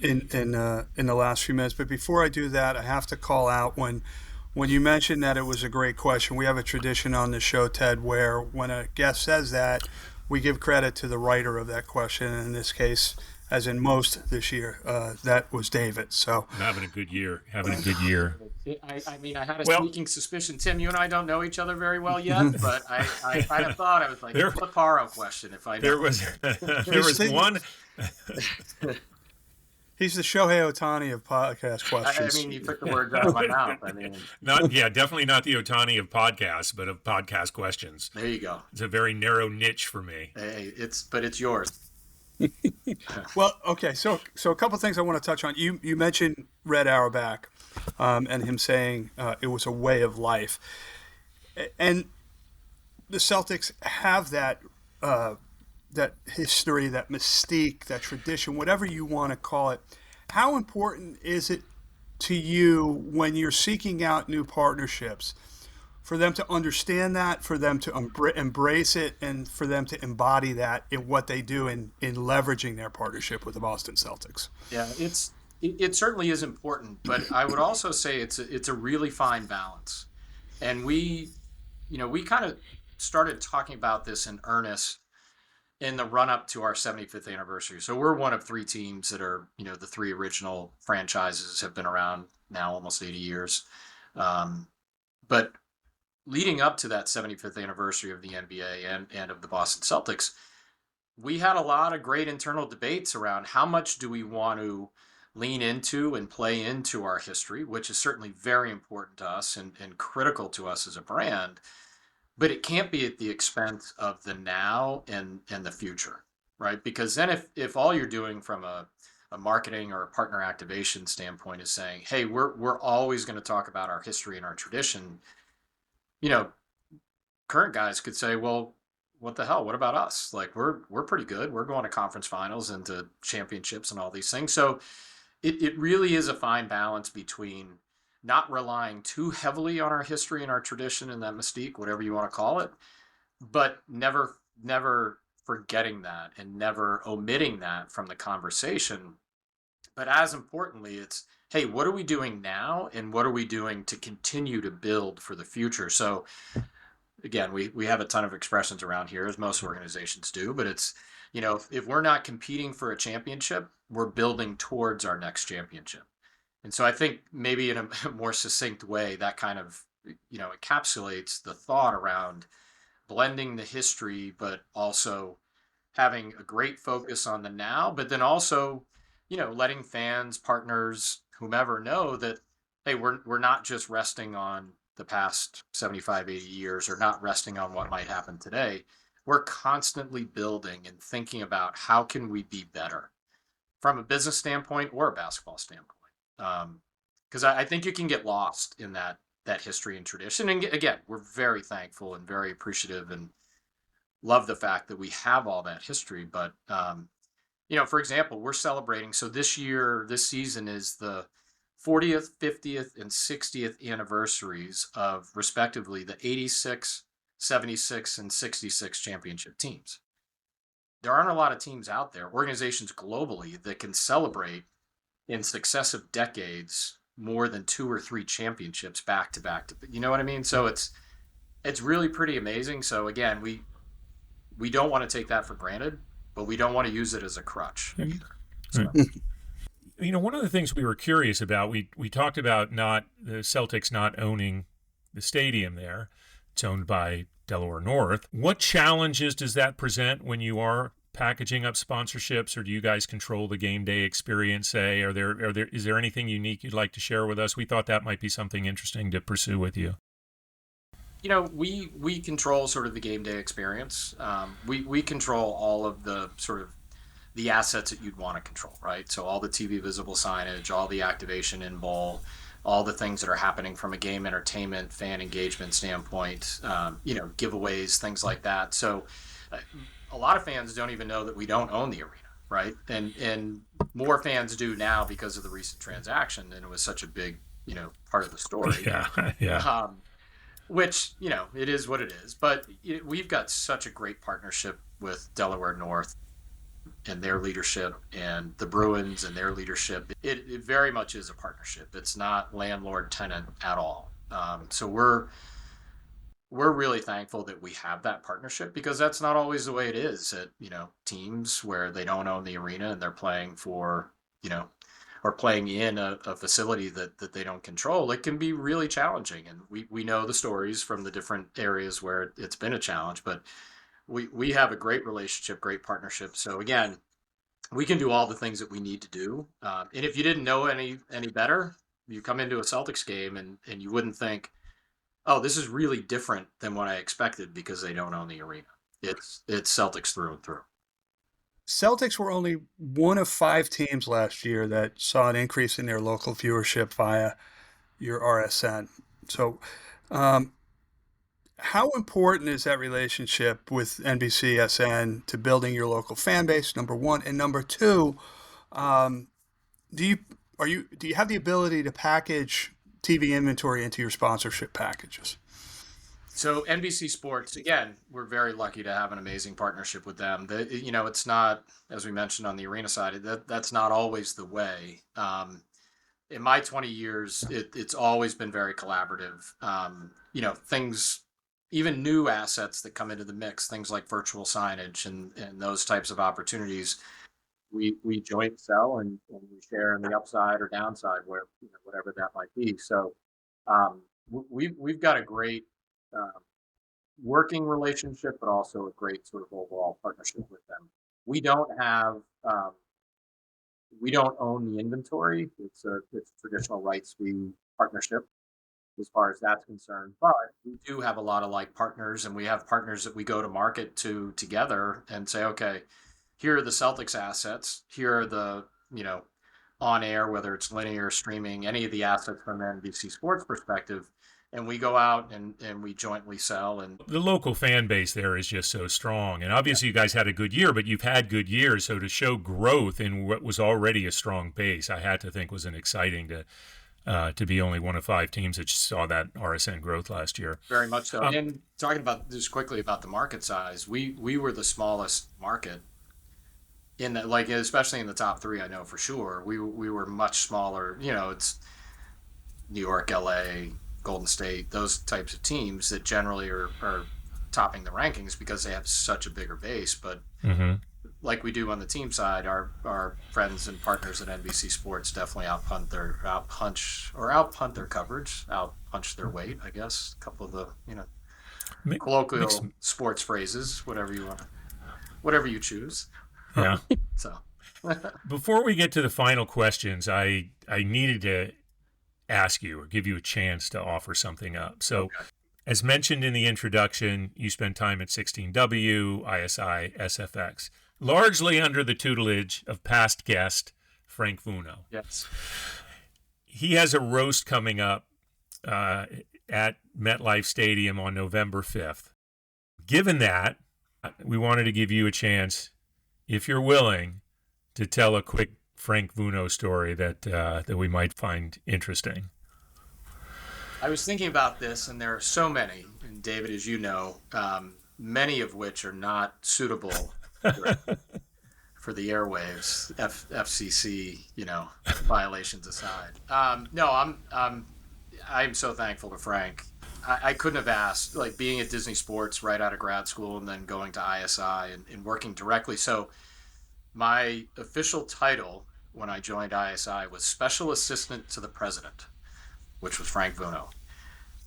in the last few minutes. But before I do that, I have to call out when you mentioned that it was a great question. We have a tradition on the show, Ted, where when a guest says that, we give credit to the writer of that question. In this case, as in most this year, that was David. So I'm having a good year. I mean, I had a sneaking suspicion, Tim, you and I don't know each other very well yet, but I kind of thought, I was like, it's a Paro question. If I know. There was one. He's the Shohei Ohtani of podcast questions. I mean, you took the words out of my mouth. I mean, definitely not the Ohtani of podcasts, but of podcast questions. There you go. It's a very narrow niche for me. Hey, it's yours. Well, okay, so a couple of things I want to touch on. You mentioned Red Auerbach and him saying it was a way of life, and the Celtics have that history, that mystique, that tradition, whatever you want to call it. How important is it to you when you're seeking out new partnerships for them to understand that, for them to embrace it, and for them to embody that in what they do in leveraging their partnership with the Boston Celtics? Yeah, it certainly is important, but I would also say it's a really fine balance. And we kind of started talking about this in earnest in the run up to our 75th anniversary. So we're one of three teams that are, the three original franchises have been around now almost 80 years. But leading up to that 75th anniversary of the NBA and of the Boston Celtics, we had a lot of great internal debates around how much do we want to lean into and play into our history, which is certainly very important to us and critical to us as a brand, but it can't be at the expense of the now and the future, right? Because then if all you're doing from a marketing or a partner activation standpoint is saying, hey, we're always going to talk about our history and our tradition, you know, current guys could say, well, what the hell? What about us? Like we're pretty good. We're going to conference finals and to championships and all these things. So it really is a fine balance between not relying too heavily on our history and our tradition and that mystique, whatever you want to call it, but never forgetting that and never omitting that from the conversation. But as importantly, it's, hey, what are we doing now and what are we doing to continue to build for the future? So again, we have a ton of expressions around here, as most organizations do, but it's, if we're not competing for a championship, we're building towards our next championship. And so I think maybe in a more succinct way, that kind of, encapsulates the thought around blending the history, but also having a great focus on the now, but then also, letting fans, partners, whomever know that, hey, we're not just resting on the past 75, 80 years or not resting on what might happen today. We're constantly building and thinking about how can we be better from a business standpoint or a basketball standpoint. Because I think you can get lost in that history and tradition. And again, we're very thankful and very appreciative and love the fact that we have all that history. But, for example, we're celebrating. So this season is the 40th, 50th, and 60th anniversaries of respectively the 86, 76, and 66 championship teams. There aren't a lot of teams out there, organizations globally, that can celebrate in successive decades more than 2 or 3 championships back to back. You know what I mean? So it's really pretty amazing. So again, we don't want to take that for granted, but we don't want to use it as a crutch either. So. One of the things we were curious about, we talked about the Celtics not owning the stadium there. It's owned by Delaware North. What challenges does that present when you are packaging up sponsorships, or do you guys control the game day experience? Say, is there anything unique you'd like to share with us? We thought that might be something interesting to pursue with you. We control sort of the game day experience. We control all of the sort of the assets that you'd want to control, right? So all the TV visible signage, all the activation in bowl, all the things that are happening from a game entertainment, fan engagement standpoint, giveaways, things like that. So a lot of fans don't even know that we don't own the arena, right? And more fans do now because of the recent transaction, and it was such a big, part of the story. Yeah. Which, it is what it is. But we've got such a great partnership with Delaware North and their leadership and the Bruins and their leadership. It very much is a partnership. It's not landlord-tenant at all. So we're really thankful that we have that partnership, because that's not always the way it is at, teams where they don't own the arena and they're playing for, or playing in a facility that they don't control. It can be really challenging. And we know the stories from the different areas where it's been a challenge, but we have a great relationship, great partnership. So again, we can do all the things that we need to do. And if you didn't know any better, you come into a Celtics game and you wouldn't think, oh, this is really different than what I expected, because they don't own the arena. It's Celtics through and through. Celtics were only one of 5 teams last year that saw an increase in their local viewership via your RSN. So how important is that relationship with NBCSN to building your local fan base, number one? And number two, do you have the ability to package TV inventory into your sponsorship packages? So NBC Sports, again, we're very lucky to have an amazing partnership with them. It's not, as we mentioned on the arena side, that's not always the way. In my 20 years, it's always been very collaborative. Things, even new assets that come into the mix, things like virtual signage and those types of opportunities, we joint sell and we share in the upside or downside, whatever that might be. So we've got a great working relationship, but also a great sort of overall partnership with them. We don't have, we don't own the inventory. It's a traditional rights fee partnership as far as that's concerned. But we do have a lot of like partners, and we have partners that we go to market to together and say, okay, here are the Celtics assets. Here are the, on air, whether it's linear streaming, any of the assets from an NBC Sports perspective. And we go out and we jointly sell. And the local fan base there is just so strong. And obviously, you guys had a good year, but you've had good years. So to show growth in what was already a strong base, I had to think was an exciting to be only one of 5 teams that saw that RSN growth last year. Very much so. And talking about just quickly about the market size, we were the smallest market in that, like, especially in the top 3, I know for sure. We were much smaller. It's New York, LA, Golden State, those types of teams that generally are topping the rankings because they have such a bigger base. But like we do on the team side, our friends and partners at NBC Sports definitely outpunch their coverage, outpunch their weight, I guess. A couple of the colloquial sports phrases, whatever you choose. Yeah. So before we get to the final questions, I needed to ask you or give you a chance to offer something up. So as mentioned in the introduction, you spent time at 16W, ISI, SFX, largely under the tutelage of past guest Frank Vuno. Yes. He has a roast coming up at MetLife Stadium on November 5th. Given that, we wanted to give you a chance, if you're willing, to tell a quick Frank Vuno story that we might find interesting. I was thinking about this, and there are so many, and David, as you know, many of which are not suitable for the airwaves, FCC, violations aside. No, I'm so thankful to Frank. I couldn't have asked, like, being at Disney Sports right out of grad school and then going to ISI and working directly. So my official title when I joined ISI was Special Assistant to the President, which was Frank Vuno.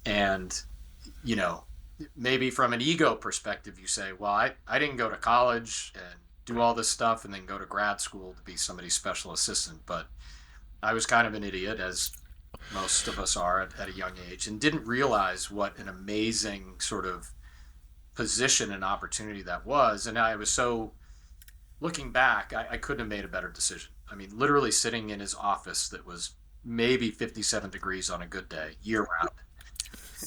And, maybe from an ego perspective, you say, well, I didn't go to college and do all this stuff and then go to grad school to be somebody's special assistant. But I was kind of an idiot, as most of us are at a young age, and didn't realize what an amazing sort of position and opportunity that was. And I was so, looking back, I couldn't have made a better decision. I mean, literally sitting in his office that was maybe 57 degrees on a good day, year round,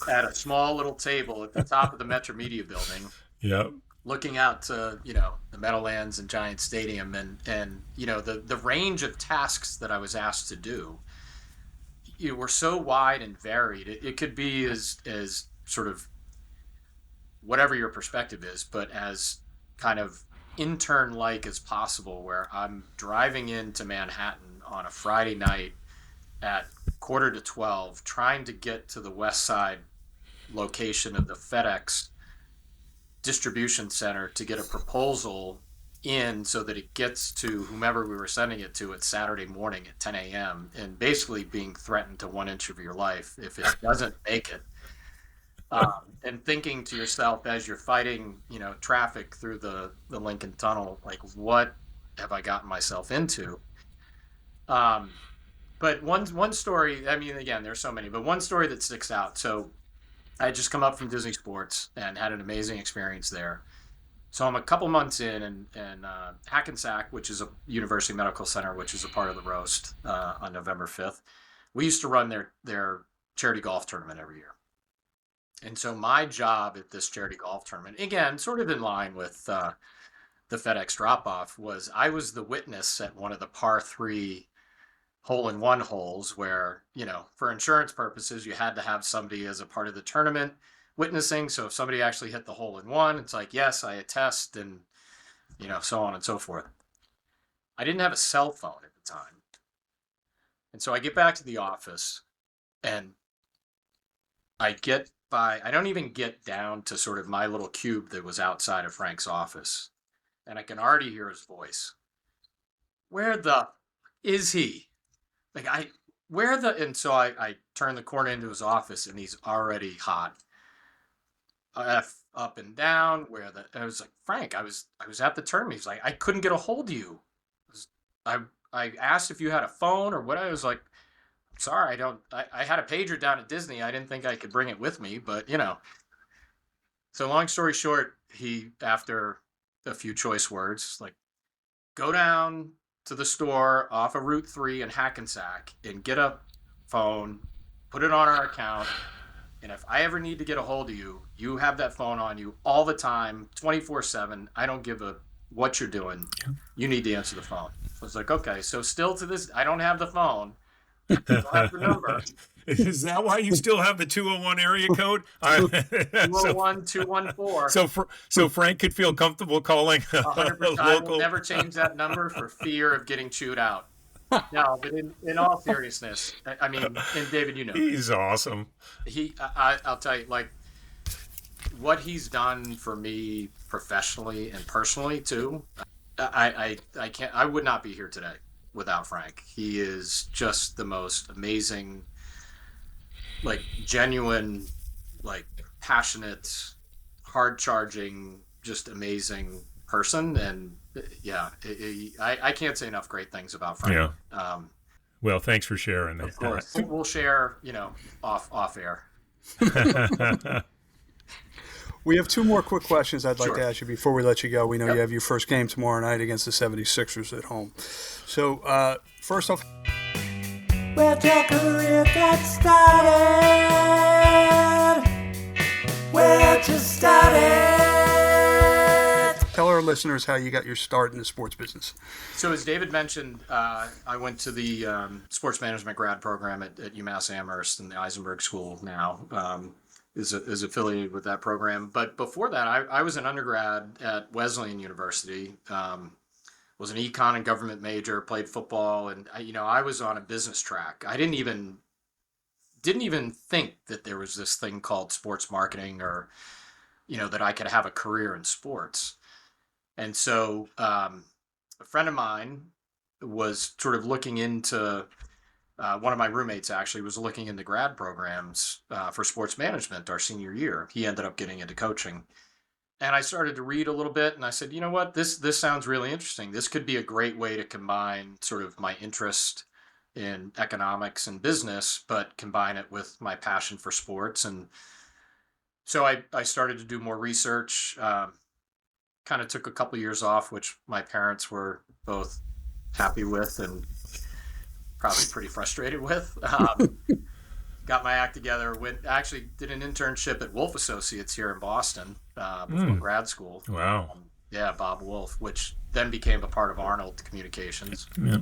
at a small little table at the top of the Metro Media building. Yep. Looking out to, the Meadowlands and Giant Stadium and the range of tasks that I was asked to do, were so wide and varied. It could be as sort of whatever your perspective is, but as kind of intern-like as possible, where I'm driving into Manhattan on a Friday night at 11:45, trying to get to the West Side location of the FedEx distribution center to get a proposal in so that it gets to whomever we were sending it to at Saturday morning at 10 a.m. and basically being threatened to 1 inch of your life if it doesn't make it. And thinking to yourself as you're fighting, traffic through the Lincoln Tunnel, like, what have I gotten myself into? But one story, I mean, again, there's so many, but one story that sticks out. So I had just come up from Disney Sports and had an amazing experience there. So I'm a couple months in, and Hackensack, which is a University Medical Center, which is a part of the roast on November 5th, we used to run their charity golf tournament every year. And so my job at this charity golf tournament, again, sort of in line with the FedEx drop-off, was I was the witness at one of the par 3 hole-in-one holes where, for insurance purposes, you had to have somebody as a part of the tournament witnessing. So if somebody actually hit the hole-in-one, it's like, yes, I attest, and, so on and so forth. I didn't have a cell phone at the time. And so I get back to the office, and I don't even get down to sort of my little cube that was outside of Frank's office. And I can already hear his voice. Where the is he? Like, and so I turn the corner into his office, and he's already hot. up and down. I was like, Frank, I was at the tournament. He's like, I couldn't get a hold of you. I asked if you had a phone or what. I was like, sorry, I don't. I had a pager down at Disney. I didn't think I could bring it with me, but So long story short, he, after a few choice words, like, go down to the store off of Route 3 in Hackensack and get a phone, put it on our account. And if I ever need to get a hold of you, you have that phone on you all the time, 24/7. I don't give a what you're doing. You need to answer the phone. So I was like, okay. So still to this, I don't have the phone. I don't have the number. Is that why you still have the 201 area code? 201, 214. So Frank could feel comfortable calling 100%. a I local. will never change that number for fear of getting chewed out. No, but in all seriousness, I mean, and David, He's awesome. I'll tell you, like, what he's done for me professionally and personally too. I would not be here today without Frank. He is just the most amazing, like, genuine, like, passionate, hard charging, just amazing person. And I can't say enough great things about Frank. Yeah. Well, thanks for sharing that. Of course. We'll share, off air. We have two more quick questions I'd like Sure. to ask you before we let you go. We know Yep. you have your first game tomorrow night against the 76ers at home. So, first off, Where'd your career get started? Where'd you started? tell our listeners how you got your start in the sports business. So as David mentioned, I went to the sports management grad program at UMass Amherst, and the Eisenberg School now is affiliated with that program. But before that, I was an undergrad at Wesleyan University. Was an econ and government major, played football, and I was on a business track. I didn't even think that there was this thing called sports marketing, or that I could have a career in sports. And so a friend of mine was sort of looking into one of my roommates actually was looking into grad programs for sports management our senior year. He ended up getting into coaching. And I started to read a little bit, and I said, you know what, this sounds really interesting. This could be a great way to combine sort of my interest in economics and business, but combine it with my passion for sports. And so I started to do more research, kind of took a couple of years off, which my parents were both happy with and probably pretty frustrated with. Got my act together, actually did an internship at Wolf Associates here in Boston before grad school. Wow. Yeah, Bob Wolf, which then became a part of Arnold Communications. Yeah.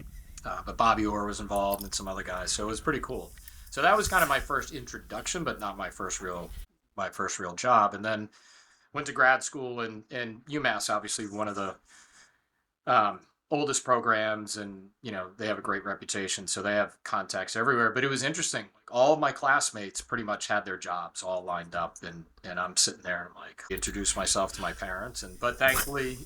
But Bobby Orr was involved and some other guys, so it was pretty cool. So that was kind of my first introduction, but not my first real job. And then went to grad school, and UMass, obviously one of the oldest programs, and they have a great reputation, so they have contacts everywhere. But it was interesting, like, all of my classmates pretty much had their jobs all lined up, and I'm sitting there and I'm like, introduce myself to my parents, but thankfully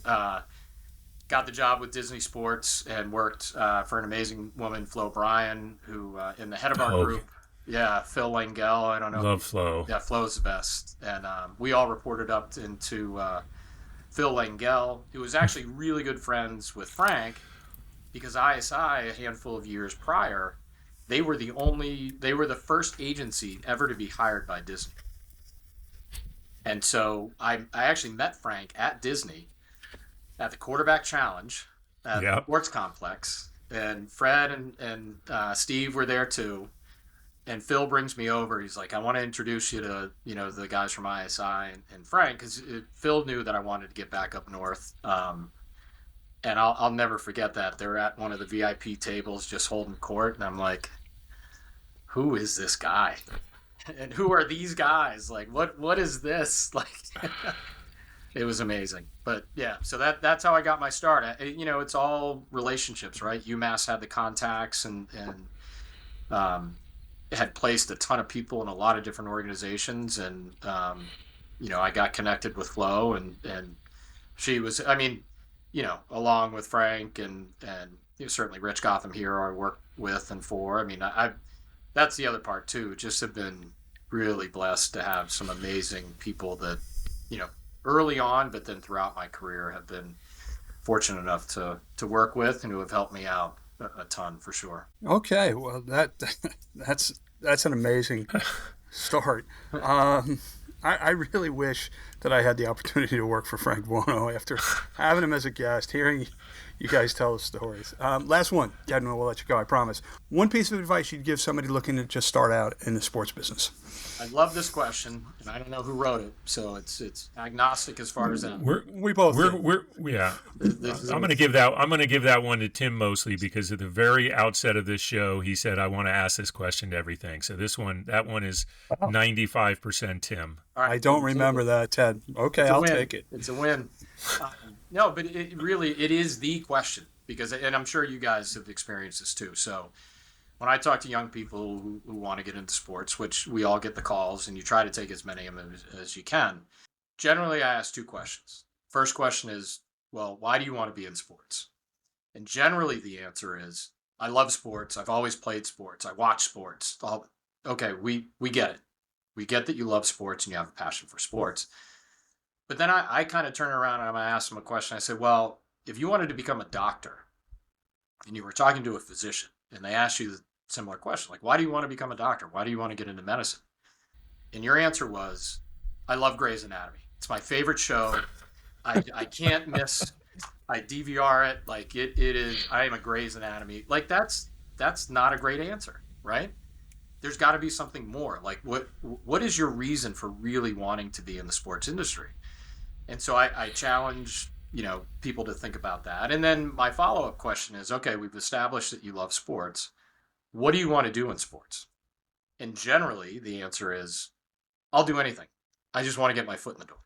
got the job with Disney Sports and worked for an amazing woman, Flo Bryan, who in the head of our group, 𝘱𝘕, I don't know, Love Flo. Yeah, Flo's the best. And we all reported up into 𝘱𝘕, who was actually really good friends with Frank, because ISI, a handful of years prior, they were the first agency ever to be hired by Disney. And so I actually met Frank at Disney at the Quarterback Challenge at the Sports Complex, and Fred and Steve were there too. And Phil brings me over. He's like, I want to introduce you to, the guys from ISI and Frank, because Phil knew that I wanted to get back up north. And I'll never forget that. They're at one of the VIP tables just holding court. And I'm like, who is this guy? And who are these guys? Like, what is this? Like, it was amazing. But yeah, so that's how I got my start. It's all relationships, right? UMass had the contacts and had placed a ton of people in a lot of different organizations, and I got connected with Flo, and she was, along with Frank and certainly Rich Gotham here I worked with and for. That's the other part too. Just have been really blessed to have some amazing people that early on, but then throughout my career have been fortunate enough to work with and who have helped me out a ton for sure. Okay, well that's an amazing start. I really wish that I had the opportunity to work for Frank Buono after having him as a guest, hearing you guys tell the stories. Last one, Ted, and we'll let you go, I promise. One piece of advice you'd give somebody looking to just start out in the sports business. I love this question, and I don't know who wrote it, so it's agnostic as far as that. We both. Yeah. I'm going to give that one to Tim mostly, because at the very outset of this show, he said, "I want to ask this question to everything." So that one is 95% Tim. All right, I don't remember that, Ted. Okay, I'll take it. It's a win. No, but it is the question, because, and I'm sure you guys have experienced this too. So when I talk to young people who want to get into sports, which we all get the calls, and you try to take as many of them as you can, generally I ask two questions. First question is, well, why do you want to be in sports? And generally the answer is, I love sports. I've always played sports. I watch sports. Okay, we get it. We get that you love sports and you have a passion for sports. But then I kind of turn around and I'm going to ask them a question. I said, well, if you wanted to become a doctor and you were talking to a physician and they asked you the similar question, like, why do you want to become a doctor? Why do you want to get into medicine? And your answer was, I love Grey's Anatomy. It's my favorite show. I can't miss. I DVR it. Like it is, I am a Grey's Anatomy. Like that's not a great answer, right? There's got to be something more. Like what is your reason for really wanting to be in the sports industry? And so I challenge, people to think about that. And then my follow-up question is, okay, we've established that you love sports. What do you want to do in sports? And generally the answer is, I'll do anything. I just want to get my foot in the door.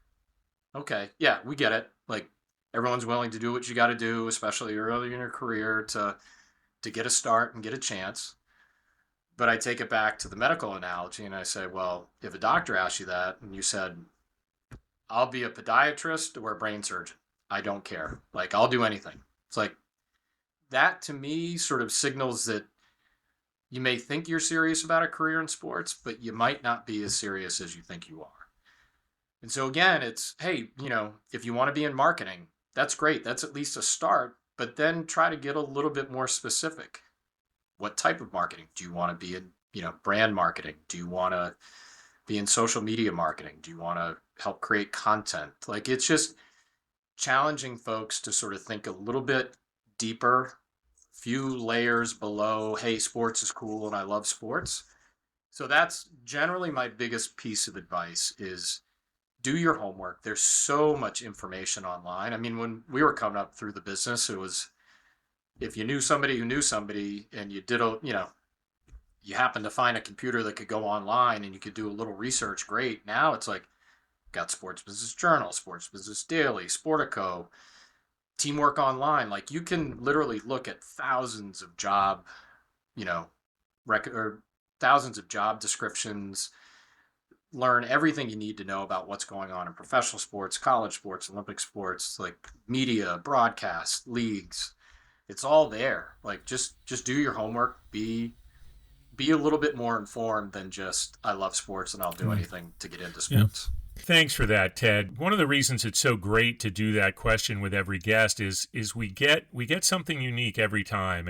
Okay. Yeah, we get it. Like everyone's willing to do what you got to do, especially early in your career to get a start and get a chance. But I take it back to the medical analogy and I say, well, if a doctor asked you that and you said, I'll be a podiatrist or a brain surgeon, I don't care. Like, I'll do anything. It's like, that to me sort of signals that you may think you're serious about a career in sports, but you might not be as serious as you think you are. And so again, it's, hey, if you want to be in marketing, that's great. That's at least a start, but then try to get a little bit more specific. What type of marketing? Do you want to be in, brand marketing? Do you want to be in social media marketing? Do you want to help create content? Like, it's just challenging folks to sort of think a little bit deeper, few layers below, hey, sports is cool and I love sports. So that's generally my biggest piece of advice is do your homework. There's so much information online. I mean, when we were coming up through the business, it was, if you knew somebody who knew somebody and you did you happened to find a computer that could go online and you could do a little research, great. Now it's like, got Sports Business Journal, Sports Business Daily, Sportico, Teamwork Online. Like you can literally look at thousands of job, thousands of job descriptions, learn everything you need to know about what's going on in professional sports, college sports, Olympic sports, like media, broadcast, leagues. It's all there. Like just do your homework, be a little bit more informed than just, I love sports and I'll do anything to get into sports. Yeah. Thanks for that, Ted. One of the reasons it's so great to do that question with every guest is we get something unique every time,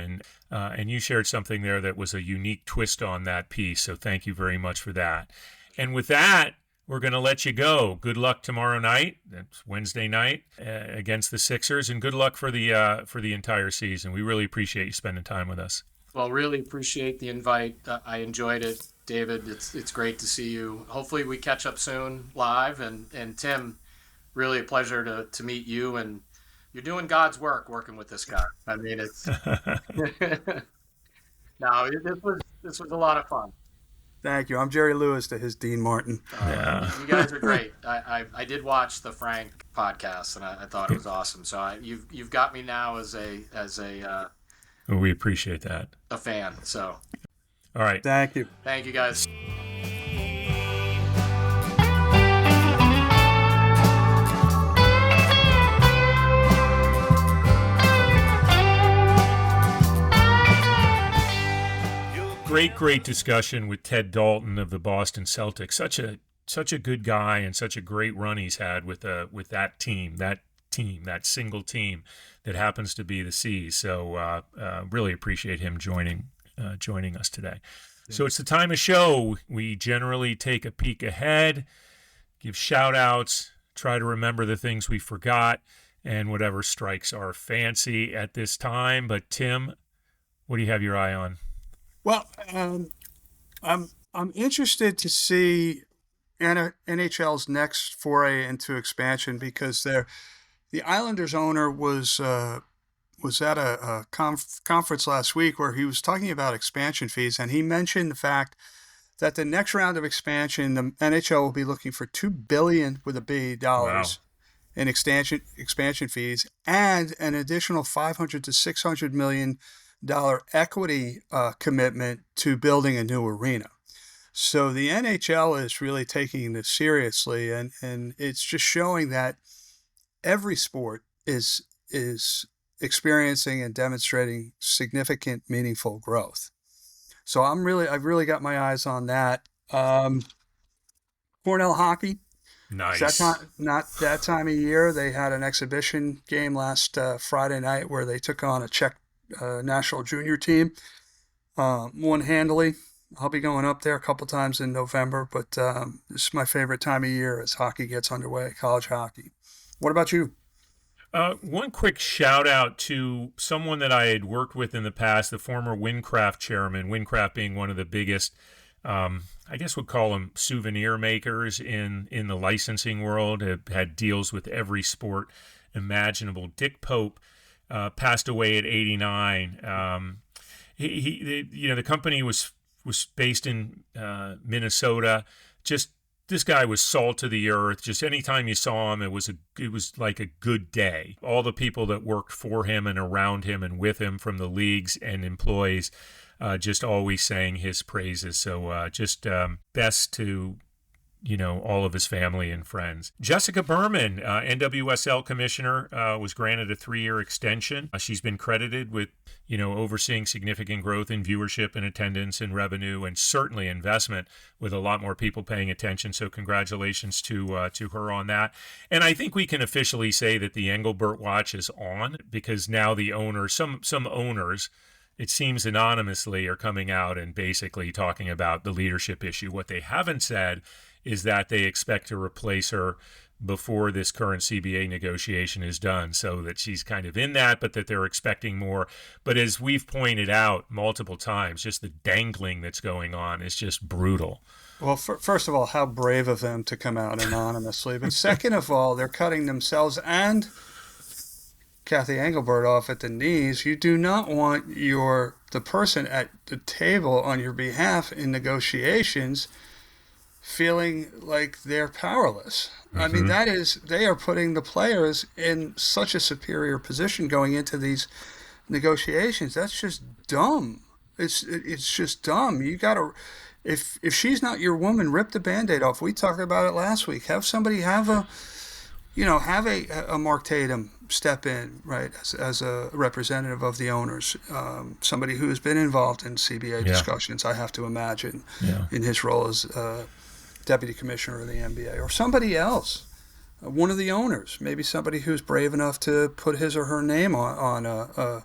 and you shared something there that was a unique twist on that piece. So thank you very much for that. And with that, we're going to let you go. Good luck tomorrow night. That's Wednesday night against the Sixers, and good luck for the entire season. We really appreciate you spending time with us. Well, really appreciate the invite. I enjoyed it, David. It's great to see you. Hopefully we catch up soon live. And Tim, really a pleasure to meet you. And you're doing God's work working with this guy. I mean, it's no, this was a lot of fun. Thank you. I'm Jerry Lewis to his Dean Martin. Yeah. You guys are great. I did watch the Frank podcast and I thought it was awesome. So you've got me now as a well, we appreciate that. A fan. So, all right. Thank you. Thank you, guys. Great discussion with Ted Dalton of the Boston Celtics. Such a such a good guy and such a great run he's had with that team, that single team that happens to be the C's. So really appreciate him joining us today. Yeah. So it's the time of show. We generally take a peek ahead, give shout outs, try to remember the things we forgot, and whatever strikes our fancy at this time. But Tim, what do you have your eye on? Well, I'm interested to see NHL's next foray into expansion, because the Islanders owner was at a conference last week where he was talking about expansion fees, and he mentioned the fact that the next round of expansion, the NHL will be looking for $2 billion with a B dollars in expansion fees, and an additional $500 to $600 million equity commitment to building a new arena. So the NHL is really taking this seriously, and it's just showing that every sport is experiencing and demonstrating significant, meaningful growth. So I've really got my eyes on that. Cornell hockey. Nice. Not that time of year. They had an exhibition game last Friday night where they took on a Czech national junior team. Won handily. I'll be going up there a couple times in November, but this is my favorite time of year as hockey gets underway, college hockey. What about you? One quick shout out to someone that I had worked with in the past, the former Windcraft chairman, Windcraft being one of the biggest, I guess we'll call them souvenir makers in the licensing world, have had deals with every sport imaginable. Dick Pope passed away at 89. The company was based in Minnesota. Just this guy was salt of the earth. Just anytime you saw him, it was like a good day. All the people that worked for him and around him and with him, from the leagues and employees, just always sang his praises. So best to all of his family and friends. Jessica Berman, NWSL commissioner, was granted a 3-year extension. She's been credited with, overseeing significant growth in viewership and attendance and revenue, and certainly investment, with a lot more people paying attention. So congratulations to her on that. And I think we can officially say that the Engelbert watch is on, because now the owners, some owners, it seems anonymously, are coming out and basically talking about the leadership issue. What they haven't said is that they expect to replace her before this current CBA negotiation is done, so that she's kind of in that, but that they're expecting more. But as we've pointed out multiple times, just the dangling that's going on is just brutal. Well, first of all, how brave of them to come out anonymously. But second of all, they're cutting themselves and Kathy Engelbert off at the knees. You do not want the person at the table on your behalf in negotiations feeling like they're powerless. Mm-hmm. I mean, they are putting the players in such a superior position going into these negotiations. That's just dumb. It's just dumb. You gotta, if she's not your woman, rip the Band-Aid off. We talked about it last week. Have somebody have a Mark Tatum step in, right, as a representative of the owners, somebody who has been involved in CBA discussions, I have to imagine, in his role as deputy commissioner of the NBA, or somebody else, one of the owners, maybe somebody who's brave enough to put his or her name on a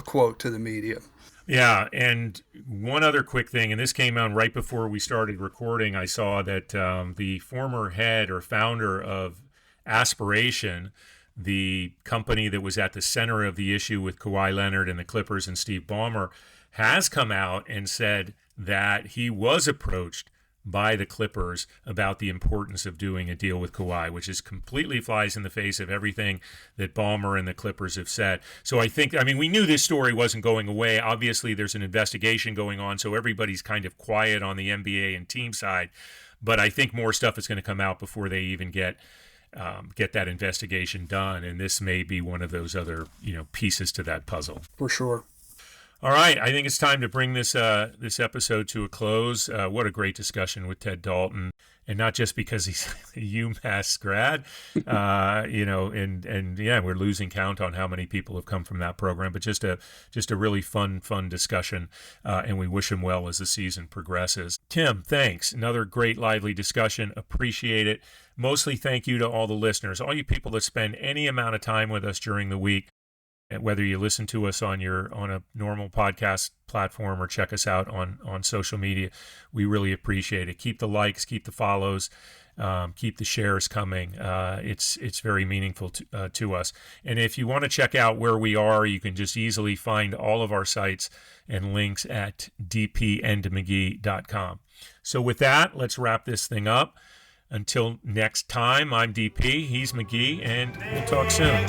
quote to the media. Yeah, and one other quick thing, and this came out right before we started recording. I saw that the former head or founder of Aspiration, the company that was at the center of the issue with Kawhi Leonard and the Clippers and Steve Ballmer, has come out and said that he was approached by the Clippers about the importance of doing a deal with Kawhi, which is completely flies in the face of everything that Ballmer and the Clippers have said. So we knew this story wasn't going away. Obviously, there's an investigation going on, so everybody's kind of quiet on the NBA and team side. But I think more stuff is going to come out before they even get that investigation done, and this may be one of those other pieces to that puzzle. For sure. All right, I think it's time to bring this episode to a close. What a great discussion with Ted Dalton. and not just because he's a UMass grad, and yeah, we're losing count on how many people have come from that program, but just a really fun discussion, and we wish him well as the season progresses. Tim, thanks. Another great, lively discussion. Appreciate it. Mostly thank you to all the listeners, all you people that spend any amount of time with us during the week. Whether you listen to us on a normal podcast platform or check us out on social media, we really appreciate it. Keep the likes, keep the follows, keep the shares coming. It's very meaningful to us. And if you want to check out where we are, you can just easily find all of our sites and links at dpandmcgee.com. So with that, let's wrap this thing up. Until next time, I'm DP, he's McGee, and we'll talk soon.